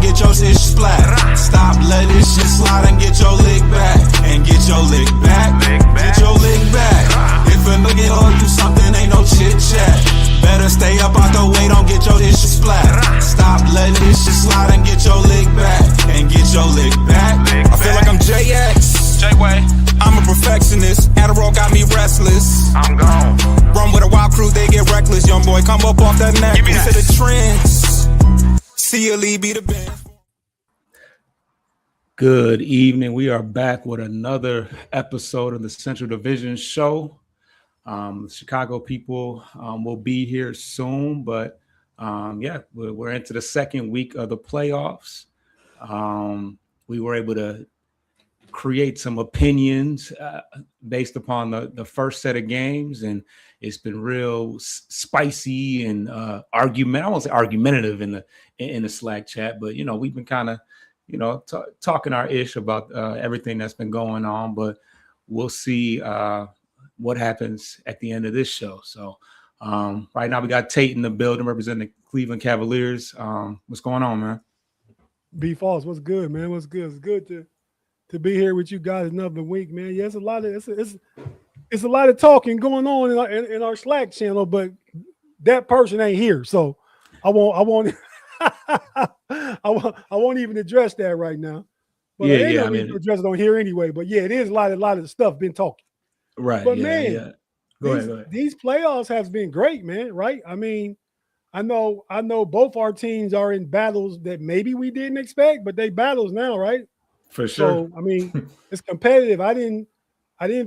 get your shit splat. Stop, let this shit slide and get your lick back. And get your lick back. Get your lick back. If a nigga owe you something, ain't no chit chat. Better stay up out the way, don't get your shit splat. Stop, let this shit slide and get your lick back. And get your lick back. I feel like I'm JX. J-Way. I'm a perfectionist. Adderall got me restless. I'm gone. Run with a wild crew, they get reckless. Young boy, come up off that neck. We to the trends. See you, Lee, be the band. Good evening. We are back with another episode of the Central Division Show. Chicago people will be here soon, but we're into the second week of the playoffs. We were able to create some opinions based upon the first set of games, and it's been real spicy and I won't say argumentative in the Slack chat, but we've been kind of talking our ish about everything that's been going on, but we'll see what happens at the end of this show. So right now we got Tate in the building representing the Cleveland Cavaliers. What's going on, man? B Falls, what's good, man? What's good? It's good to be here with you guys another week, man. Yeah, it's a lot of talking going on in our Slack channel, but that person ain't here, so I won't even address that right now. But I mean, address it on here anyway. But yeah, it is a lot of stuff been talking. Right. But Go ahead. These playoffs have been great, man. Right? I mean, I know both our teams are in battles that maybe we didn't expect, but they battles now, right? For sure. So I mean, it's competitive. I didn't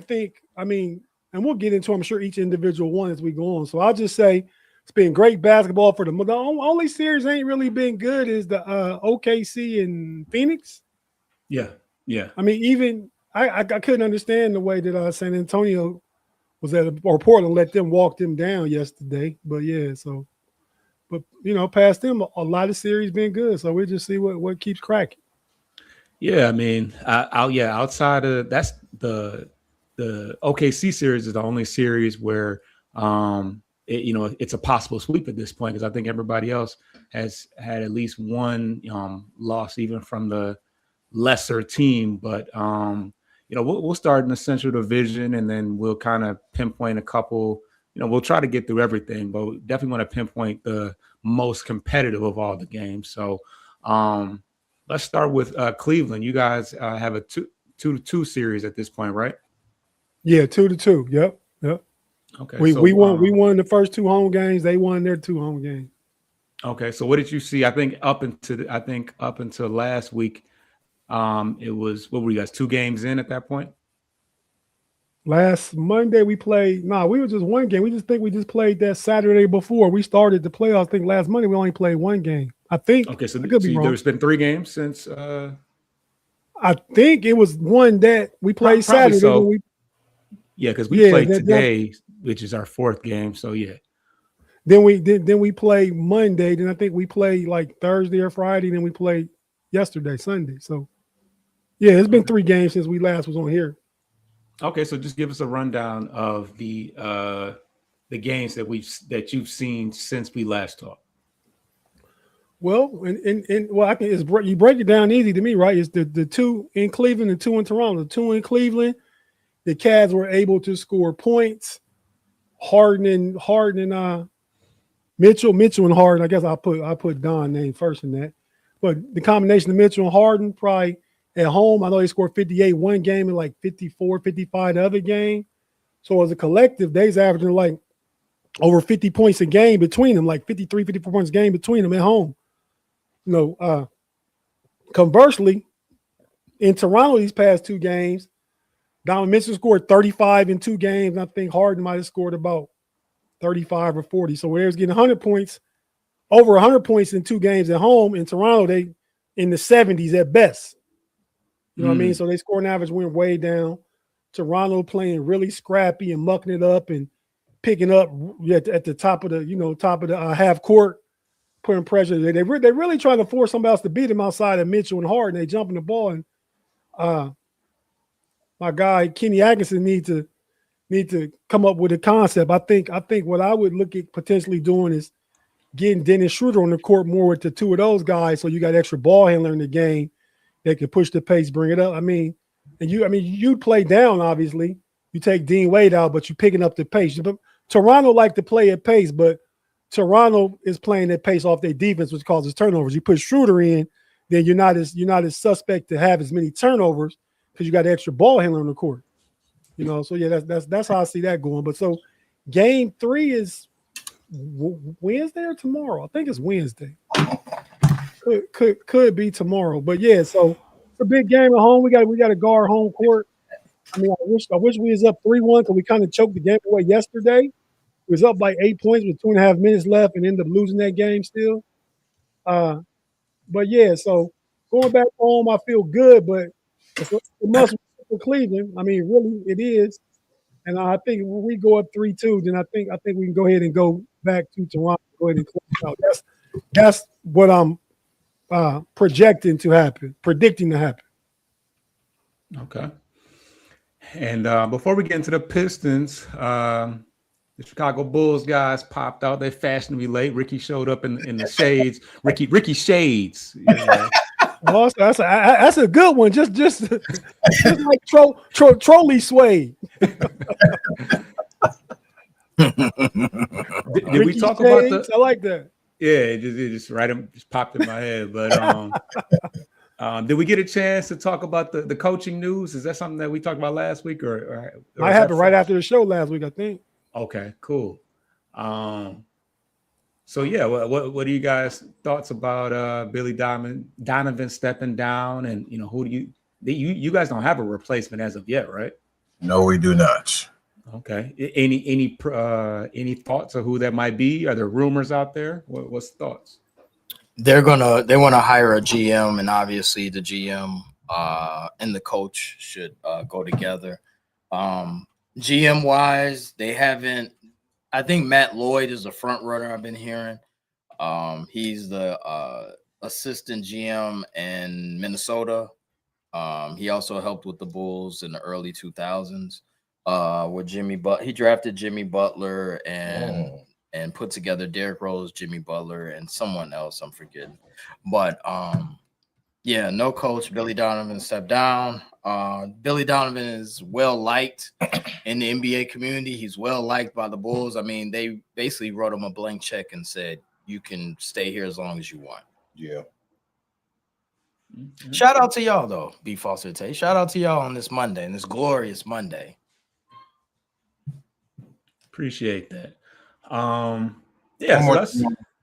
think. I mean, and we'll get into, I'm sure, each individual one as we go on. So I'll just say it's been great basketball for them. The only series ain't really been good is the OKC and Phoenix. Yeah. I mean, even I couldn't understand the way that San Antonio was or Portland let them walk them down yesterday. But yeah, so. But past them, a lot of series been good. So we'll just see what keeps cracking. Yeah, I mean, outside of that's the OKC series is the only series where it's a possible sweep at this point, because I think everybody else has had at least one loss, even from the lesser team. But we'll start in the Central Division, and then we'll kind of pinpoint a couple. We'll try to get through everything, but we definitely want to pinpoint the most competitive of all the games. So let's start with Cleveland. You guys have a 2-2 series at this point, right? Yeah, 2-2. Yep. Okay. We won the first two home games. They won their two home games. Okay. So what did you see? I think up until last week, it was, what were you guys, 2 games in at that point? Last Monday we played. We were just one game. We just played that Saturday before we started the playoffs. I think last Monday we only played one game. I think. Okay, so there's been 3 games since. I think it was one that we played Saturday. So. Because we played today, which is our 4th game. So yeah. Then we played Monday. Then I think we played like Thursday or Friday. Then we played yesterday, Sunday. So yeah, it's been 3 games since we last was on here. Okay, so just give us a rundown of the games that you've seen since we last talked. Well, you break it down easy to me, right? It's the 2 in Cleveland and 2 in Toronto. The 2 in Cleveland, the Cavs were able to score points. Harden and Mitchell and Harden. I guess I'll put Don's name first in that. But the combination of Mitchell and Harden probably. At home, I know they scored 58 one game and like 54, 55 the other game. So as a collective, they's averaging like over 50 points a game between them, like 53, 54 points a game between them at home. Conversely, in Toronto these past 2 games, Donovan Mitchell scored 35 in 2 games. And I think Harden might have scored about 35 or 40. So where he was getting 100 points, over 100 points in 2 games at home. In Toronto, they in the 70s at best. You know what I mean? So they scoring average went way down. Toronto playing really scrappy and mucking it up and picking up at the top of the half court, putting pressure. They're really trying to force somebody else to beat them outside of Mitchell and Harden. They jumping the ball, and my guy Kenny Atkinson need to come up with a concept. I think what I would look at potentially doing is getting Dennis Schroeder on the court more with the two of those guys, so you got extra ball handler in the game that can push the pace, bring it up. You play down, obviously. You take Dean Wade out, but you're picking up the pace. But Toronto like to play at pace, but Toronto is playing at pace off their defense, which causes turnovers. You put Schroeder in, then you're not as suspect to have as many turnovers because you got extra ball handler on the court. So yeah, that's how I see that going. But so game 3 is Wednesday or tomorrow? I think it's Wednesday. Could be tomorrow. But yeah, so it's a big game at home. We got to guard home court. I wish we was up 3-1 because we kind of choked the game away yesterday. It was up by 8 points with 2.5 minutes left and ended up losing that game still. But yeah, so going back home, I feel good, but it's a must for Cleveland. Really, it is. And I think when we go up 3-2, then I think we can go ahead and go back to Toronto. Go ahead and close out. That's what I'm predicting to happen. Okay. And before we get into the Pistons, the Chicago Bulls guys popped out. They're fashionably late. Ricky showed up in the shades. Ricky Shades. Well, that's a good one. Just like Trolley Suede. Did we talk about the? I like that. Yeah, it just popped in my head. But did we get a chance to talk about the coaching news? Is that something that we talked about last week, or I happened right after the show last week, I think. Okay, cool. So yeah, what are you guys' thoughts about Billy Donovan stepping down, and who do you guys don't have a replacement as of yet, right? No, we do not. Okay. Any thoughts of who that might be? Are there rumors out there? What's the thoughts? They want to hire a GM, and obviously the GM and the coach should go together. GM wise, they haven't. I think Matt Lloyd is a front runner. I've been hearing. He's the assistant GM in Minnesota. He also helped with the Bulls in the early 2000s with Jimmy. But he drafted Jimmy Butler and put together Derrick Rose, Jimmy Butler, and someone else I'm forgetting. But yeah, no coach. Billy Donovan stepped down. Billy Donovan is well liked in the NBA community. He's well liked by the Bulls. They basically wrote him a blank check and said, "You can stay here as long as you want." Yeah. Shout out to y'all though, B. Foster Tay. Shout out to y'all on this Monday, and this glorious Monday. Appreciate that. One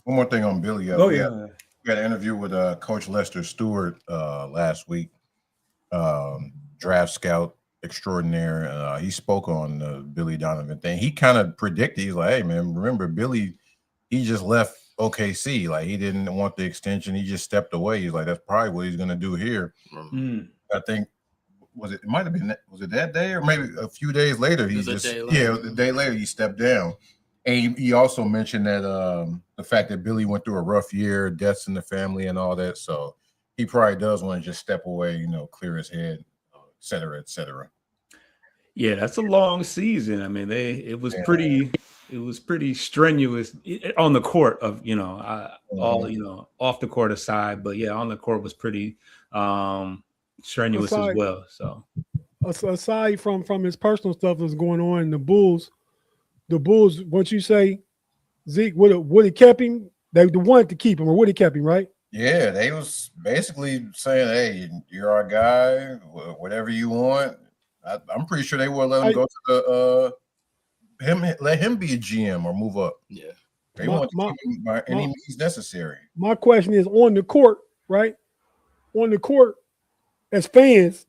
more thing on Billy. We had an interview with Coach Lester Stewart last week, draft scout extraordinaire. He spoke on the Billy Donovan thing. He kind of predicted. He's like, "Hey man, remember Billy? He just left OKC. Like he didn't want the extension. He just stepped away. He's like, that's probably what he's going to do here." I think it might have been that day or maybe a few days later. It was a day later he stepped down. And he also mentioned that the fact that Billy went through a rough year, deaths in the family and all that. So he probably does want to just step away, clear his head, et cetera, et cetera. Yeah, that's a long season. It was pretty strenuous on the court of, off the court aside, but yeah, on the court was pretty strenuous as well. So aside from his personal stuff that's going on in the Bulls, what you say, Zeke, would he kept him? They wanted to keep him, or would he kept him, right? Yeah, they was basically saying, "Hey, you're our guy. Whatever you want." I'm pretty sure they will let him go to let him be a GM or move up. Yeah, they want to keep him by any means necessary. My question is on the court, right? On the court, as fans,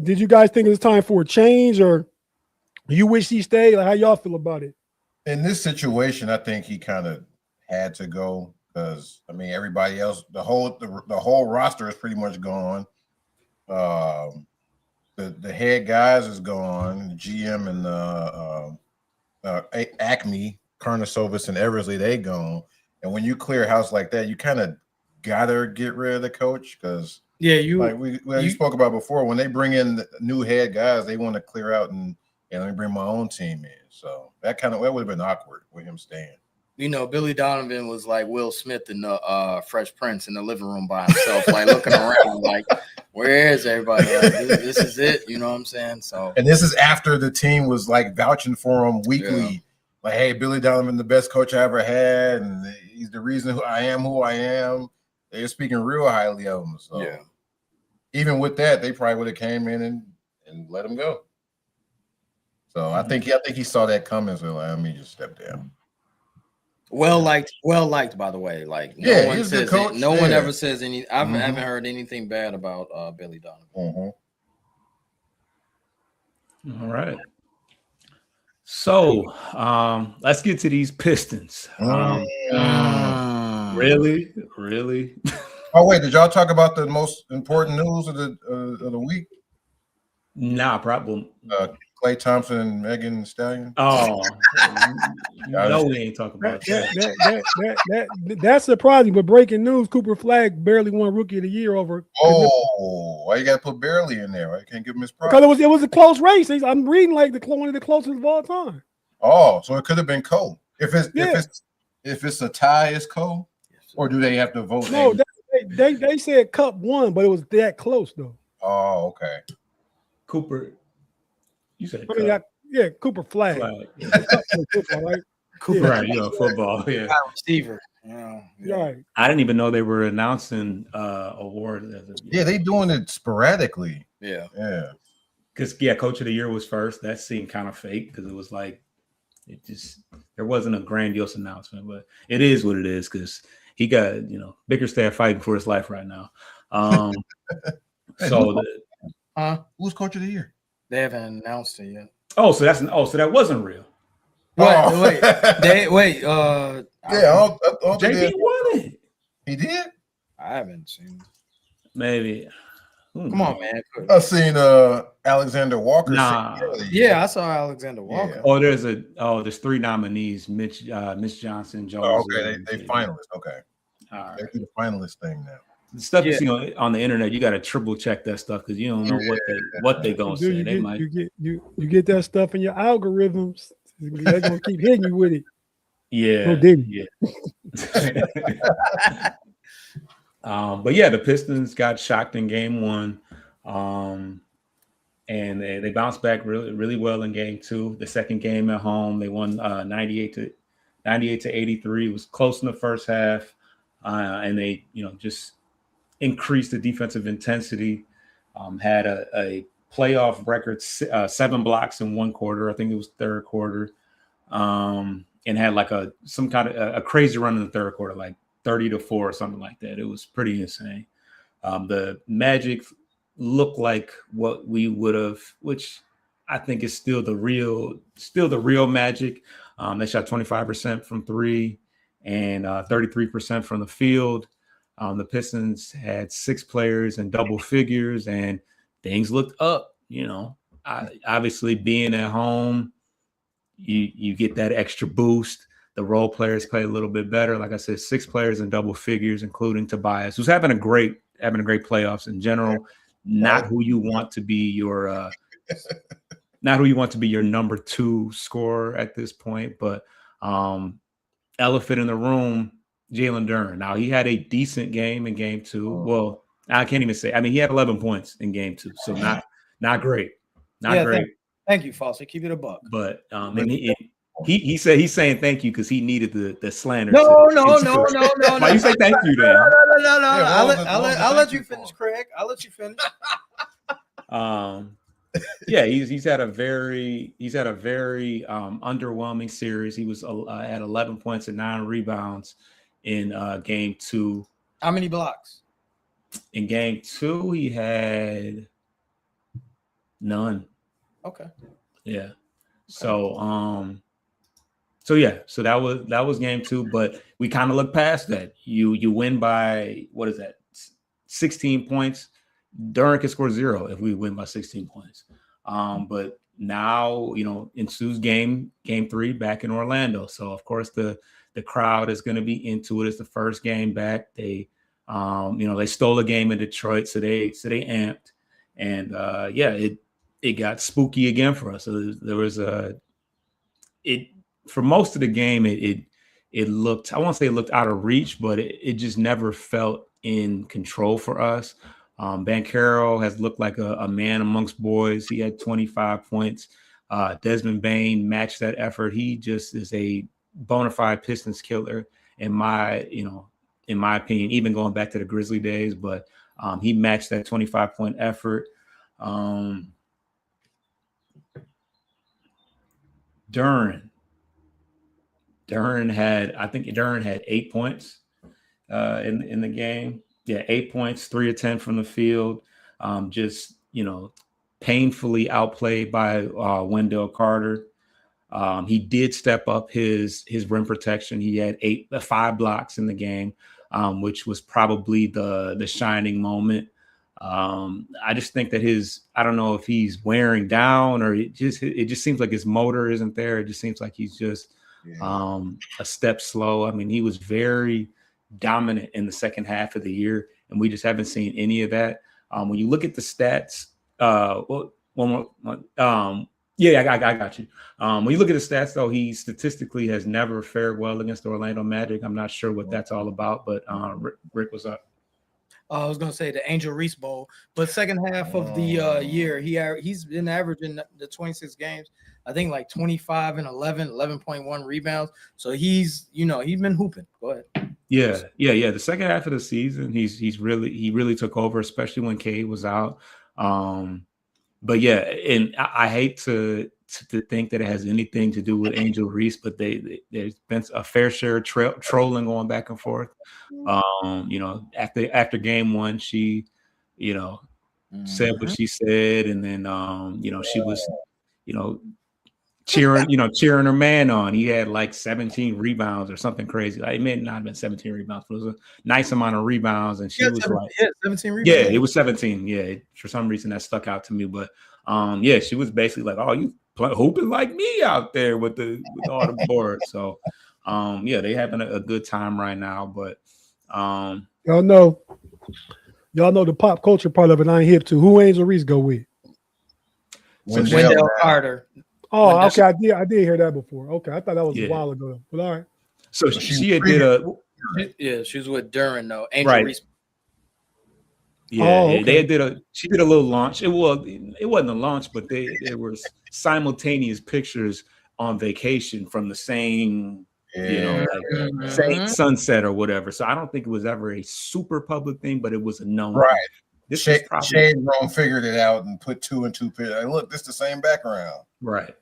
did you guys think it's time for a change, or you wish he stayed? Like, how y'all feel about it? In this situation, I think he kind of had to go because everybody else, the whole roster is pretty much gone. The head guys is gone. The GM and Acme, Karnasovas, and Eversley, they gone. And when you clear a house like that, you kind of gotta get rid of the coach because we spoke about before. When they bring in the new head guys, they want to clear out and let me bring my own team in. So that would have been awkward with him staying. Billy Donovan was like Will Smith in the Fresh Prince in the living room by himself, like looking around, like, where is everybody? Like, this is it. You know what I'm saying? So, and this is after the team was like vouching for him weekly. Yeah. Like, hey, Billy Donovan, the best coach I ever had, and he's the reason who I am. They're speaking real highly of him. So, yeah. Even with that, they probably would have came in and let him go. So I think he saw that coming. So like, let me just step down. Well liked, by the way. Like no one says no one ever says any. I haven't heard anything bad about Billy Donovan. All right. So let's get to these Pistons. Really? Oh wait, did y'all talk about the most important news of the week? Nah, probably. Klay Thompson and Megan Thee Stallion. Oh, no, we ain't talking about that. That's surprising. But breaking news: Cooper Flag barely won Rookie of the Year over. Oh, why you got to put barely in there? Why you can't give him his props? Because it was a close race. I'm reading like one of the closest of all time. Oh, so it could have been Cole. If it's a tie, it's Cole, or do they have to vote? No, they said Cup won, but it was that close though. Oh, okay. Cooper. You said Cooper Flag. Yeah. Football, right? Cooper, right? Football. Yeah. Receiver. Yeah. Right. I didn't even know they were announcing awards. Yeah, they doing it sporadically. Yeah. Because Coach of the Year was first. That seemed kind of fake because it was like there wasn't a grandiose announcement, but it is what it is because he got Bickerstaff fighting for his life right now. Who's Coach of the Year? They haven't announced it yet. So that wasn't real. Wait. JB won it. He did? I haven't seen it. Maybe. Come on, man. I've seen Alexander Walker. Yeah, I saw Alexander Walker. Yeah. There's 3 nominees: Mitch Johnson, Jones. Oh, okay, they finalists. Okay, all right. They do the finalist thing now. The stuff you see on the internet, you got to triple check that stuff because you don't know what they gonna say. You get that stuff in your algorithms. They're gonna keep hitting you with it. Yeah. But the Pistons got shocked in game 1, and they bounced back really, really well in game 2. The second game at home, they won 98 to 83. It was close in the first half, and they just increased the defensive intensity. Had a playoff record 7 blocks in 1 quarter. I think it was third quarter, and had like some kind of a crazy run in the third quarter, like 30-4 or something like that. It was pretty insane. The Magic looked like what we would have, which I think is still the real Magic. They shot 25% from 3 and 33% from the field. The Pistons had 6 players in double figures, and things looked up. Obviously being at home, you get that extra boost. The role players play a little bit better. Like I said, 6 players in double figures, including Tobias, who's having a great playoffs in general. Not who you want to be your number 2 scorer at this point, but elephant in the room, Jalen Duren. Now he had a decent game in game 2. Well, I can't even say. I mean, he had 11 points in game 2, so not great, great. Thank you, Foster. Keep it a buck. But and he said he's saying thank you because he needed the slander. No. Why you say thank you then? No. I'll let you finish, Craig. I'll let you finish. He's had a very underwhelming series. He was had 11 points and 9 rebounds in game 2. How many blocks? In game 2, he had none. Okay. Yeah. Okay. So that was game 2, but we kind of look past that. You win by 16 points. Duren can score 0 if we win by 16 points. But now, ensues game 3 back in Orlando. So of course the crowd is going to be into it. It's the first game back. They they stole a game in Detroit, so they amped. And it got spooky again for us. So there was for most of the game, it it looked, I won't say it looked out of reach, but it just never felt in control for us. Banchero has looked like a man amongst boys. He had 25 points. Desmond Bane matched that effort. He just is a bona fide Pistons killer in my opinion, even going back to the Grizzly days, but he matched that 25-point effort. Duren had 8 points in the game. Yeah, 8 points, 3 of 10 from the field. Just, painfully outplayed by Wendell Carter. He did step up his rim protection. He had 5 blocks in the game, which was probably the shining moment. I just think that I don't know if he's wearing down or it just seems like his motor isn't there. It just seems like he's just a step slow. I mean, he was very dominant in the second half of the year, and we just haven't seen any of that. When you look at the stats, I got you. When you look at the stats, though, he statistically has never fared well against the Orlando Magic. I'm not sure what that's all about, but Rick, what's up? I was going to say the Angel Reese Bowl, but second half of the year, he's been averaging the 26 games, I think like 25 and 11.1 rebounds. So he's been hooping. Go ahead. Yeah. The second half of the season, he really took over, especially when Cade was out. But yeah, and I hate to think that it has anything to do with Angel Reese, but there's been a fair share of trolling going back and forth. After game one, she, said what she said, and then she was, cheering her man on. He had like 17 rebounds or something crazy. Like, it may not have been 17 rebounds, but it was a nice amount of rebounds. And she was 17 rebounds. Yeah, it was 17. Yeah, for some reason that stuck out to me. But she was basically like, "Oh, you hooping like me out there with all the boards." So they having a good time right now. But y'all know the pop culture part of it. I ain't hip to. Who Angel Reese go with? Wendell Carter. Oh, okay. I did hear that before. Okay, I thought that was a while ago. But all right. So she did she was with Duren though. Angel right. Reese. Yeah, okay. She did a little launch. It wasn't a launch, but there were simultaneous pictures on vacation from the same, same sunset or whatever. So I don't think it was ever a super public thing, but it was a known. Right. Shade Room figured it out and put 2 and 2 pictures. Look, this is the same background. Right.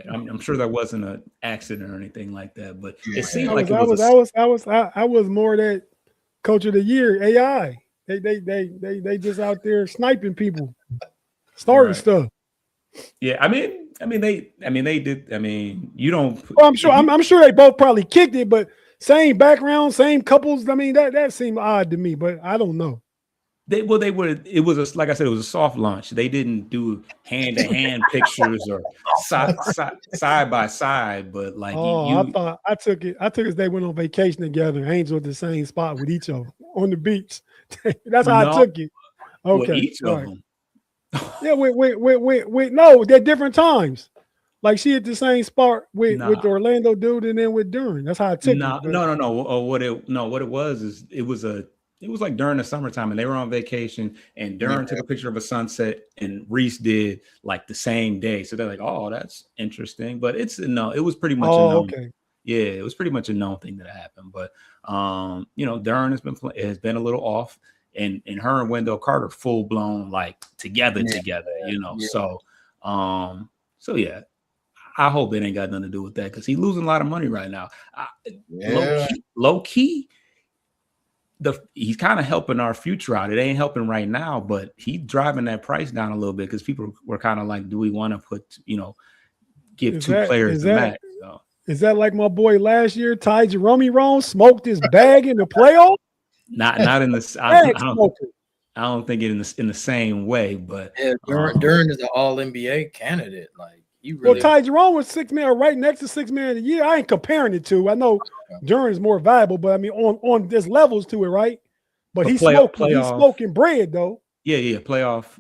I'm sure that wasn't an accident or anything like that, but it seemed I like was more that coach of the year AI. They just out there sniping people, starting stuff. Yeah, I mean they did. I mean, you don't. Well, I'm sure they both probably kicked it, but same background, same couples. I mean, that seemed odd to me, but I don't know. It was like I said, it was a soft launch. They didn't do hand-to-hand pictures or side by side, but like I took it as they went on vacation together, Angel at the same spot with each other on the beach. That's how I took it. Okay, with each of them. Yeah, with no, they're different times. Like she at the same spot with the Orlando dude and then with Duren. That's how I took it. No. What it was is it was like during the summertime and they were on vacation and Duren took a picture of a sunset and Reese did like the same day. So they're like, oh, that's interesting. But it was pretty much a known. Okay. Yeah, it was pretty much a known thing that happened. But Duren has been a little off and her and Wendell Carter full blown like together. So yeah. I hope it ain't got nothing to do with that because he's losing a lot of money right now. Low key. He's kind of helping our future out. It ain't helping right now, but he's driving that price down a little bit because people were kind of like, do we want to give two players the max? So. Is that like my boy last year, Ty Jerome smoked his bag in the playoff? Not in the I don't think it in the same way, but Duren is an all NBA candidate. Like Ty Jerome was 6 man right next to 6 man of the year. I ain't comparing it to. I know Duren's more valuable, but I mean on there's levels to it, right? But he's smoking bread though. Yeah. Playoff,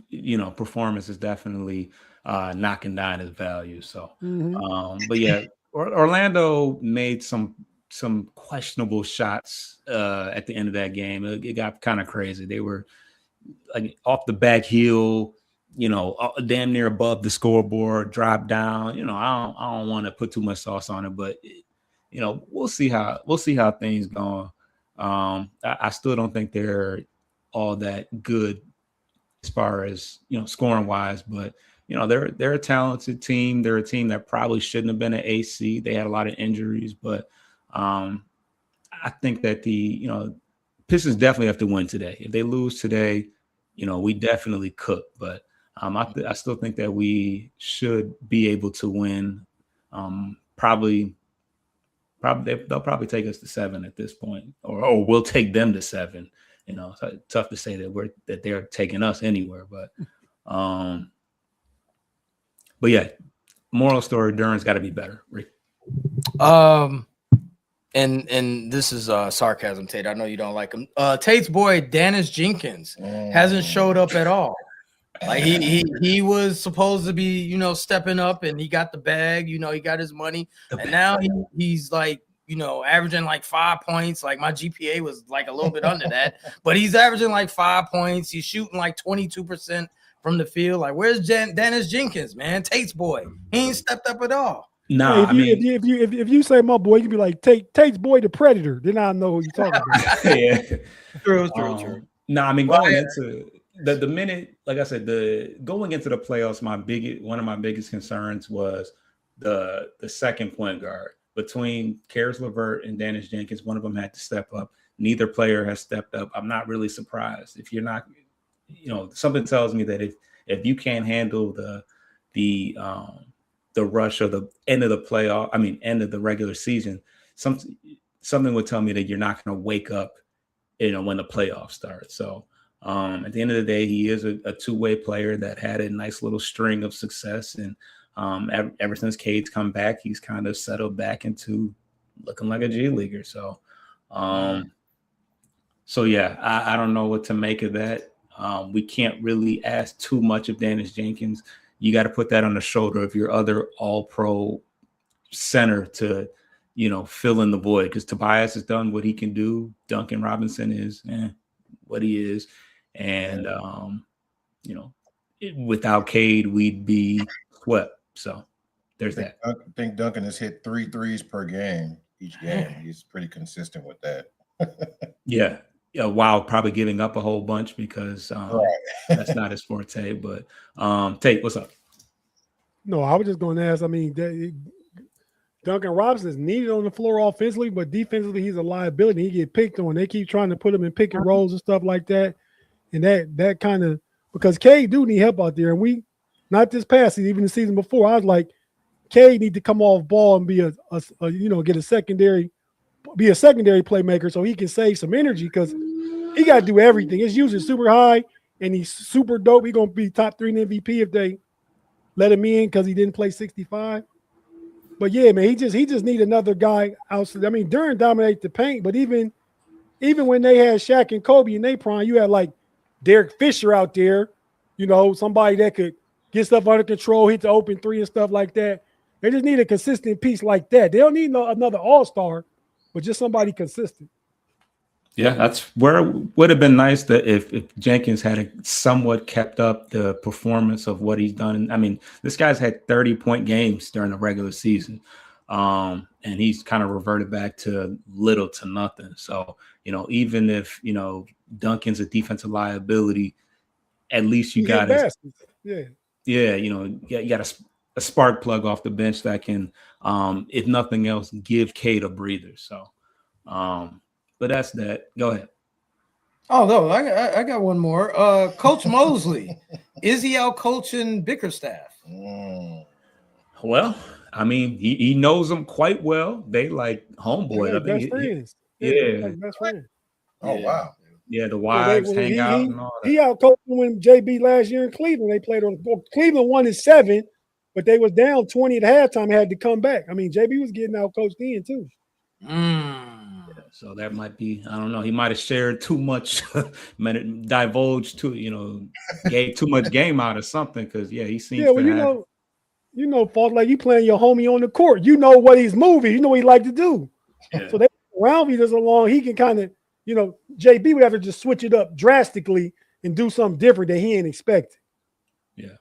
performance is definitely knocking down his value. So but yeah, Orlando made some some questionable shots at the end of that game. It got kind of crazy. They were like off the back heel, damn near above the scoreboard, drop down. I don't want to put too much sauce on it, but we'll see how things go. I still don't think they're all that good as far as scoring wise, but they're a talented team. They're a team that probably shouldn't have been an AC. They had a lot of injuries, but I think that the Pistons definitely have to win today. If they lose today, we definitely cook. But I still think that we should be able to win. Probably they'll probably take us to 7 at this point, or we'll take them to 7. It's tough to say that they're taking us anywhere, but yeah, moral story: Durant's got to be better. Rick. And this is sarcasm, Tate. I know you don't like him. Tate's boy Dennis Jenkins hasn't showed up at all. Like he was supposed to be, stepping up, and he got the bag. He got his money, and now he's like, averaging like 5 points. Like my GPA was like a little bit under that, but he's averaging like 5 points. He's shooting like 22% from the field. Like, where's Dennis Jenkins, man? Tate's boy. He ain't stepped up at all. No, if you say my boy, you can be like Tate's boy, the Predator. Then I know who you're talking about. Yeah, true. No, going into the minute, like I said, going into the playoffs, one of my biggest concerns was the second point guard. Between Karis LeVert and Dennis Jenkins, one of them had to step up. Neither player has stepped up. I'm not really surprised. If you're not, something tells me that if you can't handle the rush or the end of the playoff, end of the regular season, something would tell me that you're not going to wake up, when the playoffs start. So at the end of the day, he is a two-way player that had a nice little string of success, and ever since Cade's come back, he's kind of settled back into looking like a G leaguer. So, yeah, I don't know what to make of that. We can't really ask too much of Dennis Jenkins. You got to put that on the shoulder of your other all-pro center to, fill in the void, because Tobias has done what he can do. Duncan Robinson is what he is. And, without Cade, we'd be swept. So there's that. I think Duncan has hit 3 threes per game each game. He's pretty consistent with that. Yeah, while probably giving up a whole bunch because that's not his forte. But Tate, what's up? No, I was just going to ask. Duncan Robinson is needed on the floor offensively, but defensively he's a liability. He get picked on. They keep trying to put him in pick and rolls and stuff like that, and that kind of, because Cade do need help out there, and we. Not this past season, even the season before, I was like, Cade need to come off ball and be get a secondary playmaker so he can save some energy, because he got to do everything. His usage is super high, and he's super dope. He's gonna be top 3 in MVP if they let him in, because he didn't play 65. But yeah, man, he just need another guy outside. Durant dominated the paint, but even when they had Shaq and Kobe in their prime, you had like Derek Fisher out there, somebody that could get stuff under control, hit the open 3 and stuff like that. They just need a consistent piece like that. They don't need another all-star, but just somebody consistent. Yeah, that's where it would have been nice that if Jenkins had somewhat kept up the performance of what he's done. This guy's had 30-point games during the regular season, and he's kind of reverted back to little to nothing. So, even if, Duncan's a defensive liability, at least you got his – Yeah, you got a spark plug off the bench that can, if nothing else, give Cade a breather. So, but that's that. Go ahead. Oh no, I got one more. Coach Mosley, is he out coaching Bickerstaff? Well, he knows them quite well. They like homeboy. Best friends. Best friends. Oh wow. Yeah, the wives hang out and all that. He out coached when JB last year in Cleveland. They played Cleveland won in 7, but they was down 20 at halftime, had to come back. JB was getting out coached in too. Yeah, so that might be, I don't know. He might have shared too much, divulged too, gave too much game out or something. Because he seems to have. Fault, like you playing your homie on the court. You know what he's moving. You know what he like to do. Yeah. So they around me just along. He can kind of, JB would have to just switch it up drastically and do something different that he ain't expected. Yeah.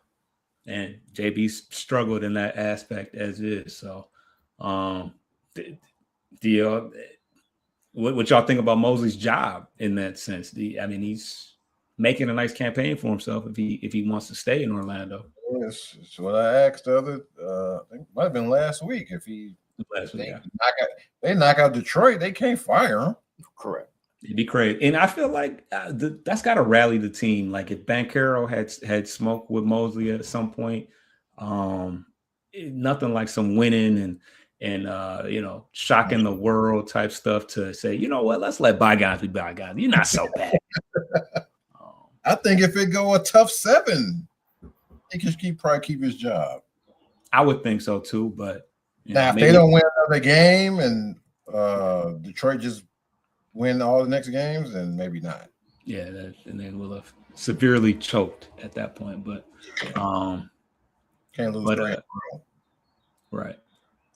And JB struggled in that aspect as is. So, what y'all think about Mosley's job in that sense? He's making a nice campaign for himself if he wants to stay in Orlando. Yes, it's what I asked the other. I think it might have been last week. If they knock out Detroit, they can't fire him. Correct. It'd be crazy, and I feel like that's got to rally the team. Like if Banchero had smoked with Mosley at some point, nothing like some winning and shocking the world type stuff to say, you know what, let's let bygones be bygones. You're not so bad. I think if it go a tough 7, he could probably keep his job. I would think so too, but now if they don't win another game and Detroit just win all the next games, then maybe not. Yeah, and then we'll have severely choked at that point. But can't lose. Right.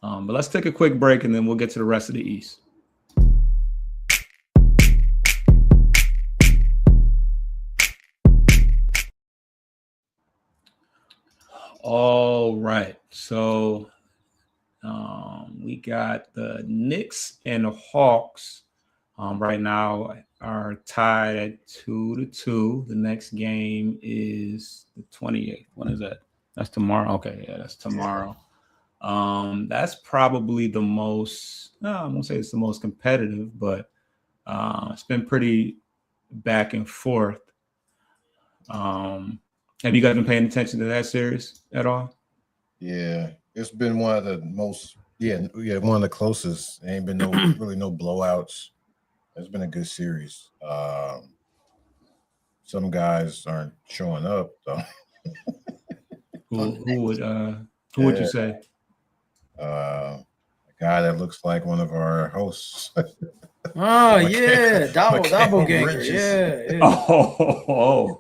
But let's take a quick break and then we'll get to the rest of the East. All right. So we got the Knicks and the Hawks right now are tied at 2-2. The next game is the 28th. When is that? That's tomorrow. Okay, yeah, that's tomorrow. That's probably the most, I won't say it's the most competitive, but it's been pretty back and forth. Have you guys been paying attention to that series at all? Yeah, it's been one of the most, one of the closest. There ain't been really no blowouts. It's been a good series. Some guys aren't showing up though. Who would you say? A guy that looks like one of our hosts. Oh yeah, doppelganger. Yeah. Oh.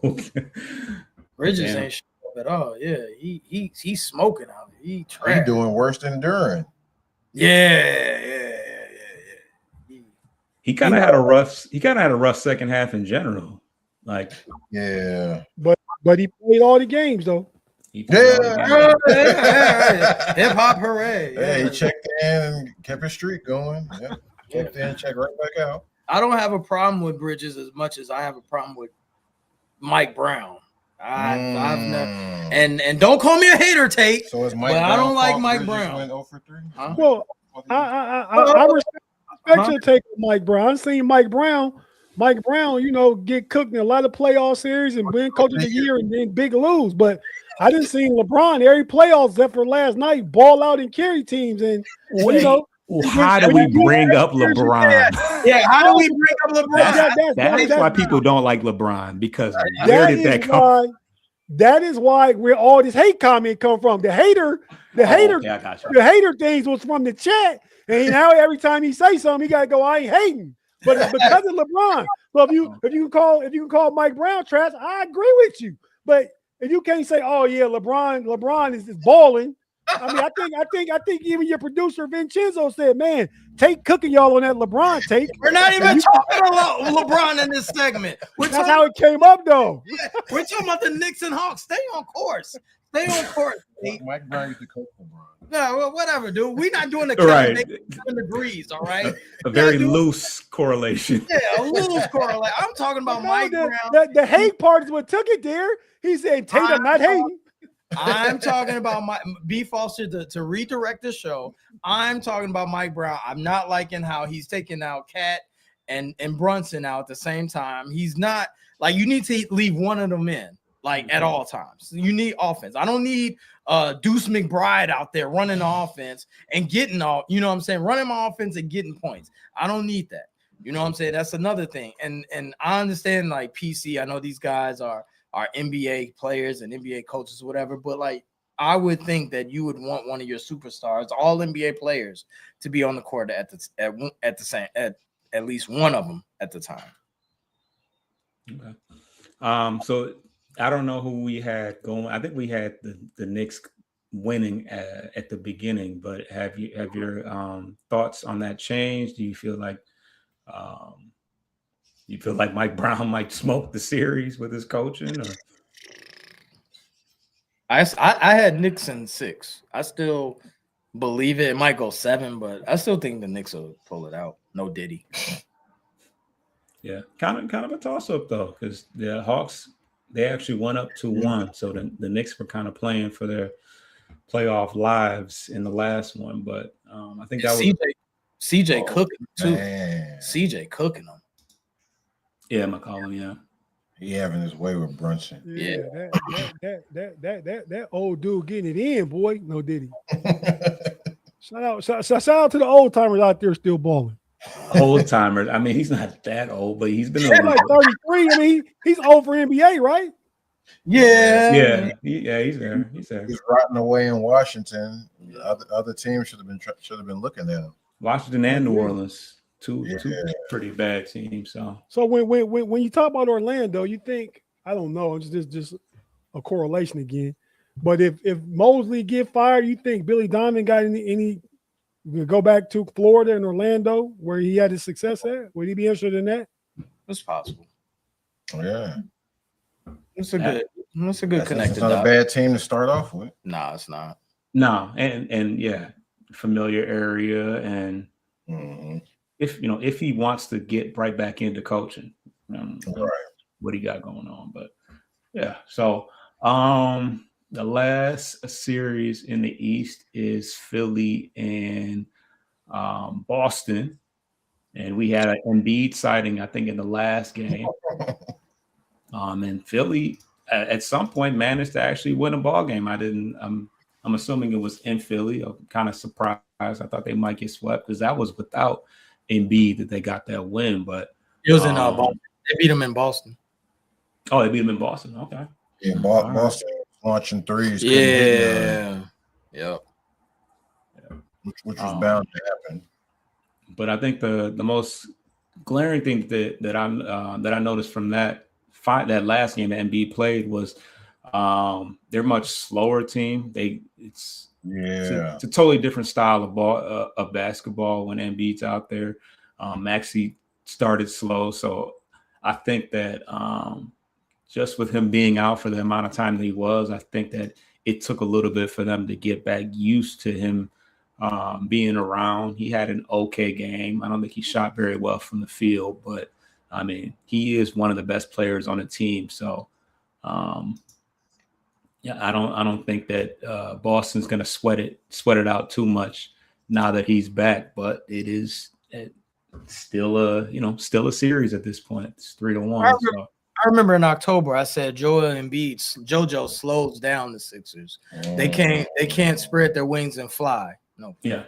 Bridges ain't showing up at all. Yeah, he's smoking out there. He's doing worse than Duran. Yeah. He kind of had a rough second half in general. Like, yeah, but he played all the games though. Hip hop hooray! Yeah, he checked in and kept his streak going. Yeah, checked in, checked right back out. I don't have a problem with Bridges as much as I have a problem with Mike Brown. I've never, and don't call me a hater, Tate. So is Mike but Brown I don't like Mike Bridges Brown. went 0 for 3? Huh? Well, I respect your take on Mike Brown. I've seen Mike Brown, get cooked in a lot of playoff series and win Coach of the Year and then big lose. But I didn't see LeBron every playoffs except for last night ball out and carry teams. And how do we bring up LeBron? Yeah, how do we bring up LeBron? That's why people don't like LeBron, because where did that come? That is why where all this hate comment come from. The hater things was from the chat. And now every time he say something, he gotta go, I ain't hating. But it's because of LeBron. So if you can call Mike Brown trash, I agree with you. But if you can't say, oh yeah, LeBron is balling. I mean, I think even your producer Vincenzo said, man, Tate cooking y'all on that LeBron take. We're not even talking about LeBron in this segment. That's how it came up though. We're talking about the Knicks and Hawks. Stay on course. Mike Brown used to coach LeBron. No, well, whatever, dude. We're not doing the right. 7 degrees, all right? A very loose correlation. Yeah, a loose correlation. I'm talking about Mike Brown. The hate part is what took it there. He said, Tate, I'm not hating. I'm talking about B. Foster to redirect the show. I'm talking about Mike Brown. I'm not liking how he's taking out Cat and Brunson out at the same time. He's not like, you need to leave one of them in like at all times. You need offense. I don't need Deuce McBride out there running the offense and getting all, you know what I'm saying, running my offense and getting points. I don't need that. You know what I'm saying? That's another thing. And I understand like PC. I know these guys are NBA players and NBA coaches, whatever. But like, I would think that you would want one of your superstars, all NBA players, to be on the court at least one of them at the time. Okay. So I don't know who we had going. I think we had the Knicks winning at the beginning, but have your thoughts on that changed? Do you feel like Mike Brown might smoke the series with his coaching? Or I had Knicks in 6. I still believe it. It might go 7, but I still think the Knicks will pull it out. No Diddy. Yeah, kind of a toss up though, because the Hawks, they actually went up 2-1, so the Knicks were kind of playing for their playoff lives in the last one. But I think that was CJ cooking too. Man. CJ cooking them. Yeah, McCollum. Yeah, He having his way with Brunson. Yeah, that old dude getting it in, boy. No Diddy. Shout out to the old timers out there still balling. old timer. I mean, he's not that old, but he's been He's like 33. I mean, he's over NBA, right? Yeah. Yeah, he's there. He's rotting away in Washington. Other teams should have been looking at him. Washington and New Orleans, two pretty bad teams. So when you talk about Orlando, you think, I don't know, it's just a correlation again. But if Mosley get fired, you think Billy Donovan got any go back to Florida and Orlando where he had his success at? Would he be interested in that? It's possible. Oh, yeah. It's a good connected. It's not a bad team to start off with. Nah, it's not. No, and yeah, familiar area, and if he wants to get right back into coaching, what he got going on. But yeah, so the last series in the East is Philly and Boston, and we had an Embiid sighting, I think, in the last game. And Philly at some point managed to actually win a ball game. I'm assuming it was in Philly. I'm kind of surprised. I thought they might get swept because that was without Embiid that they got that win. But it was in Boston. They beat them in Boston. Oh, they beat them in Boston. Okay. Yeah, Boston launching threes. Yeah. Yep. Which was bound to happen. But I think the most glaring thing that I noticed from that last game that Embiid played was they're a much slower team. It's a totally different style of basketball when Embiid's out there. Maxey started slow, so I think that just with him being out for the amount of time that he was, I think that it took a little bit for them to get back used to him being around. He had an okay game. I don't think he shot very well from the field, but I mean, he is one of the best players on the team. So, I don't think that Boston's going to sweat it out too much now that he's back. But it's still a series at this point. It's 3-1. I remember in October I said JoJo slows down the Sixers. They can't spread their wings and fly. No. Yeah.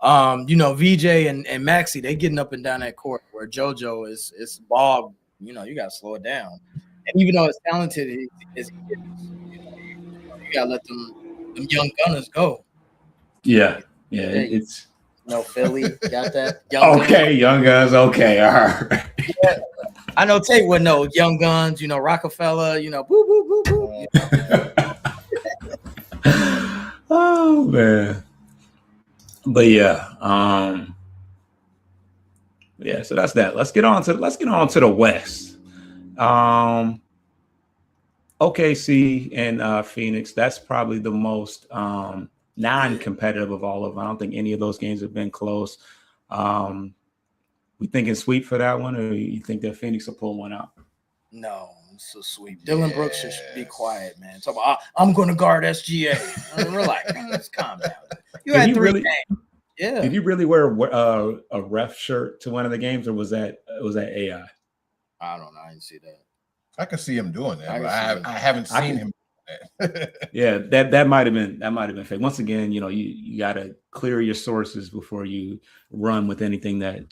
VJ and Maxey, they getting up and down that court where JoJo is ball. You gotta slow it down. And even though as talented as he is, you gotta let them young gunners go. Yeah. It's Philly got that. Young guns. Okay, all right. Yeah. I know Tate would know young guns. Rockefeller. Boo boo boo boo. Oh man. But so that's that. Let's get on to the West. OKC and Phoenix, that's probably the most non-competitive of all of them. I don't think any of those games have been close. We thinking sweep for that one, or you think that Phoenix will pull one out? No, it's a sweep. Dylan Brooks should be quiet, man. Talk about I'm going to guard SGA. We're like, let's calm down. You had 3 games. Yeah. Did you really wear a ref shirt to one of the games, or was that AI? I don't know. I didn't see that. I can see him doing that. I haven't seen him. Yeah, that might have been fake. Once again, you got to clear your sources before you run with anything that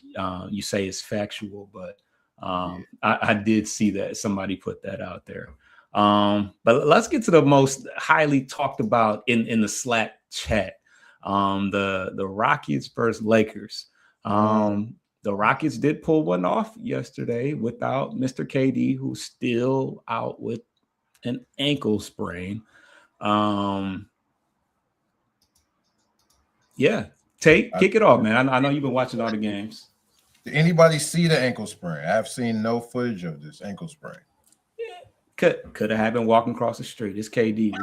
you say is factual. But I did see that somebody put that out there. But let's get to the most highly talked about in the Slack chat. The Rockets versus Lakers. The Rockets did pull one off yesterday without Mr. KD, who's still out with an ankle sprain. Yeah. Kick it off, man. I know you've been watching all the games. Did anybody see the ankle sprain? I've seen no footage of this ankle sprain. Could have happened walking across the street. It's KD.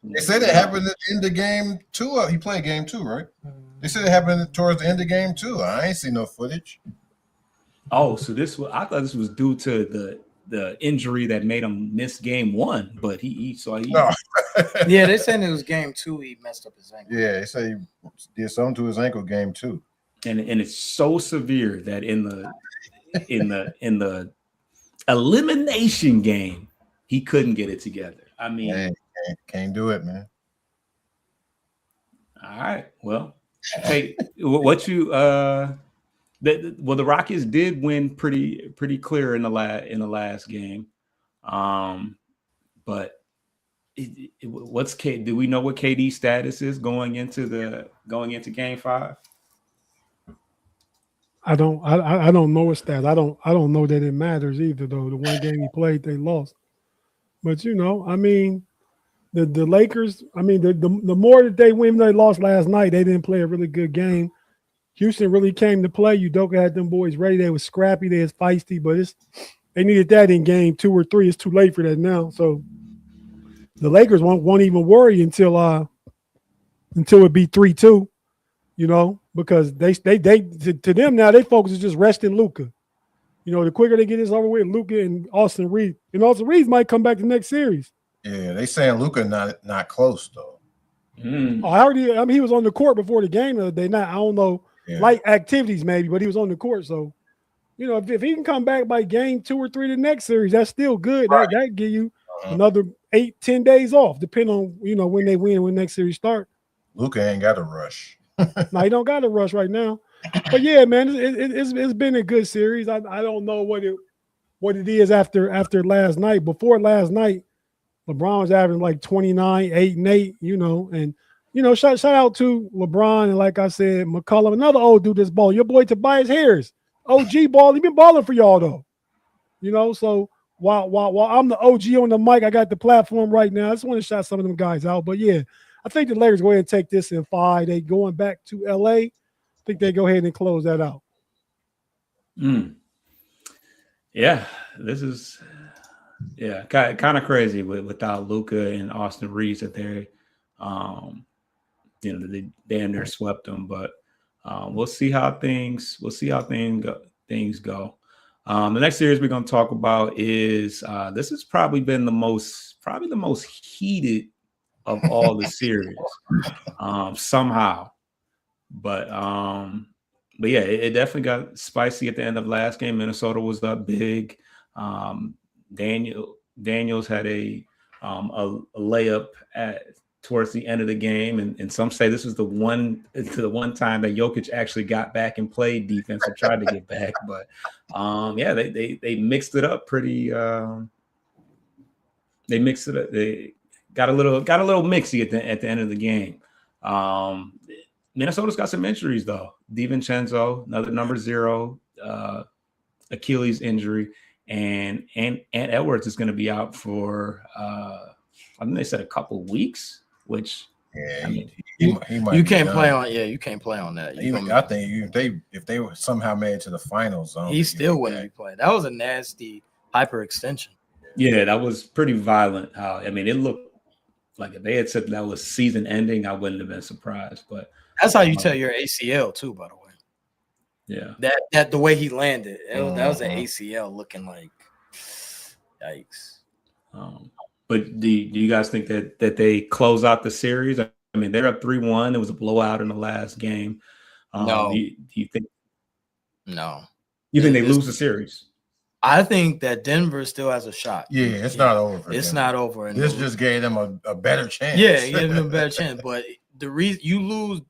They said it happened in the game 2. He played game 2, right? They said it happened towards the end of game 2. I ain't seen no footage. Oh, so I thought this was due to the injury that made him miss game 1, but he No. Yeah, they said it was game 2. He messed up his ankle. Yeah, they say he did something to his ankle game 2. And it's so severe that in the elimination game, he couldn't get it together. I mean, man, can't do it, man. All right. Well, hey, what you the Rockets did win pretty clear in the last game. But do we know what KD's status is going into game 5? I don't know his stats. I don't know that it matters either, though. The one game he played, they lost. But I mean, the Lakers, I mean, the more that they win, they lost last night. They didn't play a really good game. Houston really came to play. Udoka had them boys ready. They were scrappy. They was feisty, but they needed that in game 2 or 3. It's too late for that now. So the Lakers won't even worry until it be 3-2. Because they to them now, they focus is just resting Luka. The quicker they get this over with, Luka and Austin Reeves. And Austin Reeves might come back the next series. Yeah, they saying Luka not close though. Oh, he was on the court before the game the other day. I don't know, light activities maybe, but he was on the court. So, if he can come back by game 2 or 3 the next series, that's still good. Right. That give you another 8-10 days off, depending on when they win, when next series start. Luka ain't got to rush. No, he don't got to rush right now. But yeah, man, it's been a good series. I don't know what it is after last night. Before last night, LeBron was averaging like 29, 8 and 8. And shout out to LeBron and like I said, McCollum, another old dude that's balling. Your boy Tobias Harris, OG ball. He been balling for y'all though. So while I'm the OG on the mic, I got the platform right now. I just want to shout some of them guys out. But yeah, I think the Lakers go ahead and take this in 5. They going back to LA. I think they go ahead and close that out. Yeah, this is kind of crazy without Luka and Austin Reeves that they they damn near swept them. But we'll see how things go. The next series we're going to talk about is this has probably been the most heated of all the series somehow. But yeah, it definitely got spicy at the end of last game. Minnesota was up big. Daniels had a layup towards the end of the game, and some say this was the one time that Jokic actually got back and played defense or tried to get back. But yeah, they mixed it up pretty. They mixed it up. They got a little mixy at the end of the game. Minnesota's got some injuries though. DiVincenzo, another number 0, Achilles injury, and Edwards is going to be out for I think they said a couple weeks. Which yeah, I mean, he might. You can't play on. Yeah, you can't play on that. I think if they were somehow made it to the finals, he still wouldn't be playing. That was a nasty hyperextension. Yeah, that was pretty violent. It looked like if they had said that was season ending, I wouldn't have been surprised. But that's how you tell your ACL too, by the way. Yeah, that the way he landed, that was an ACL looking like yikes. But do you guys think that they close out the series? I mean, they're up 3-1. It was a blowout in the last game. No. Do you think? No. You think they lose the series? I think that Denver still has a shot. Yeah, it's not over. It's not over. This just gave them a better chance. Yeah, it gave them a better chance. But the reason you lose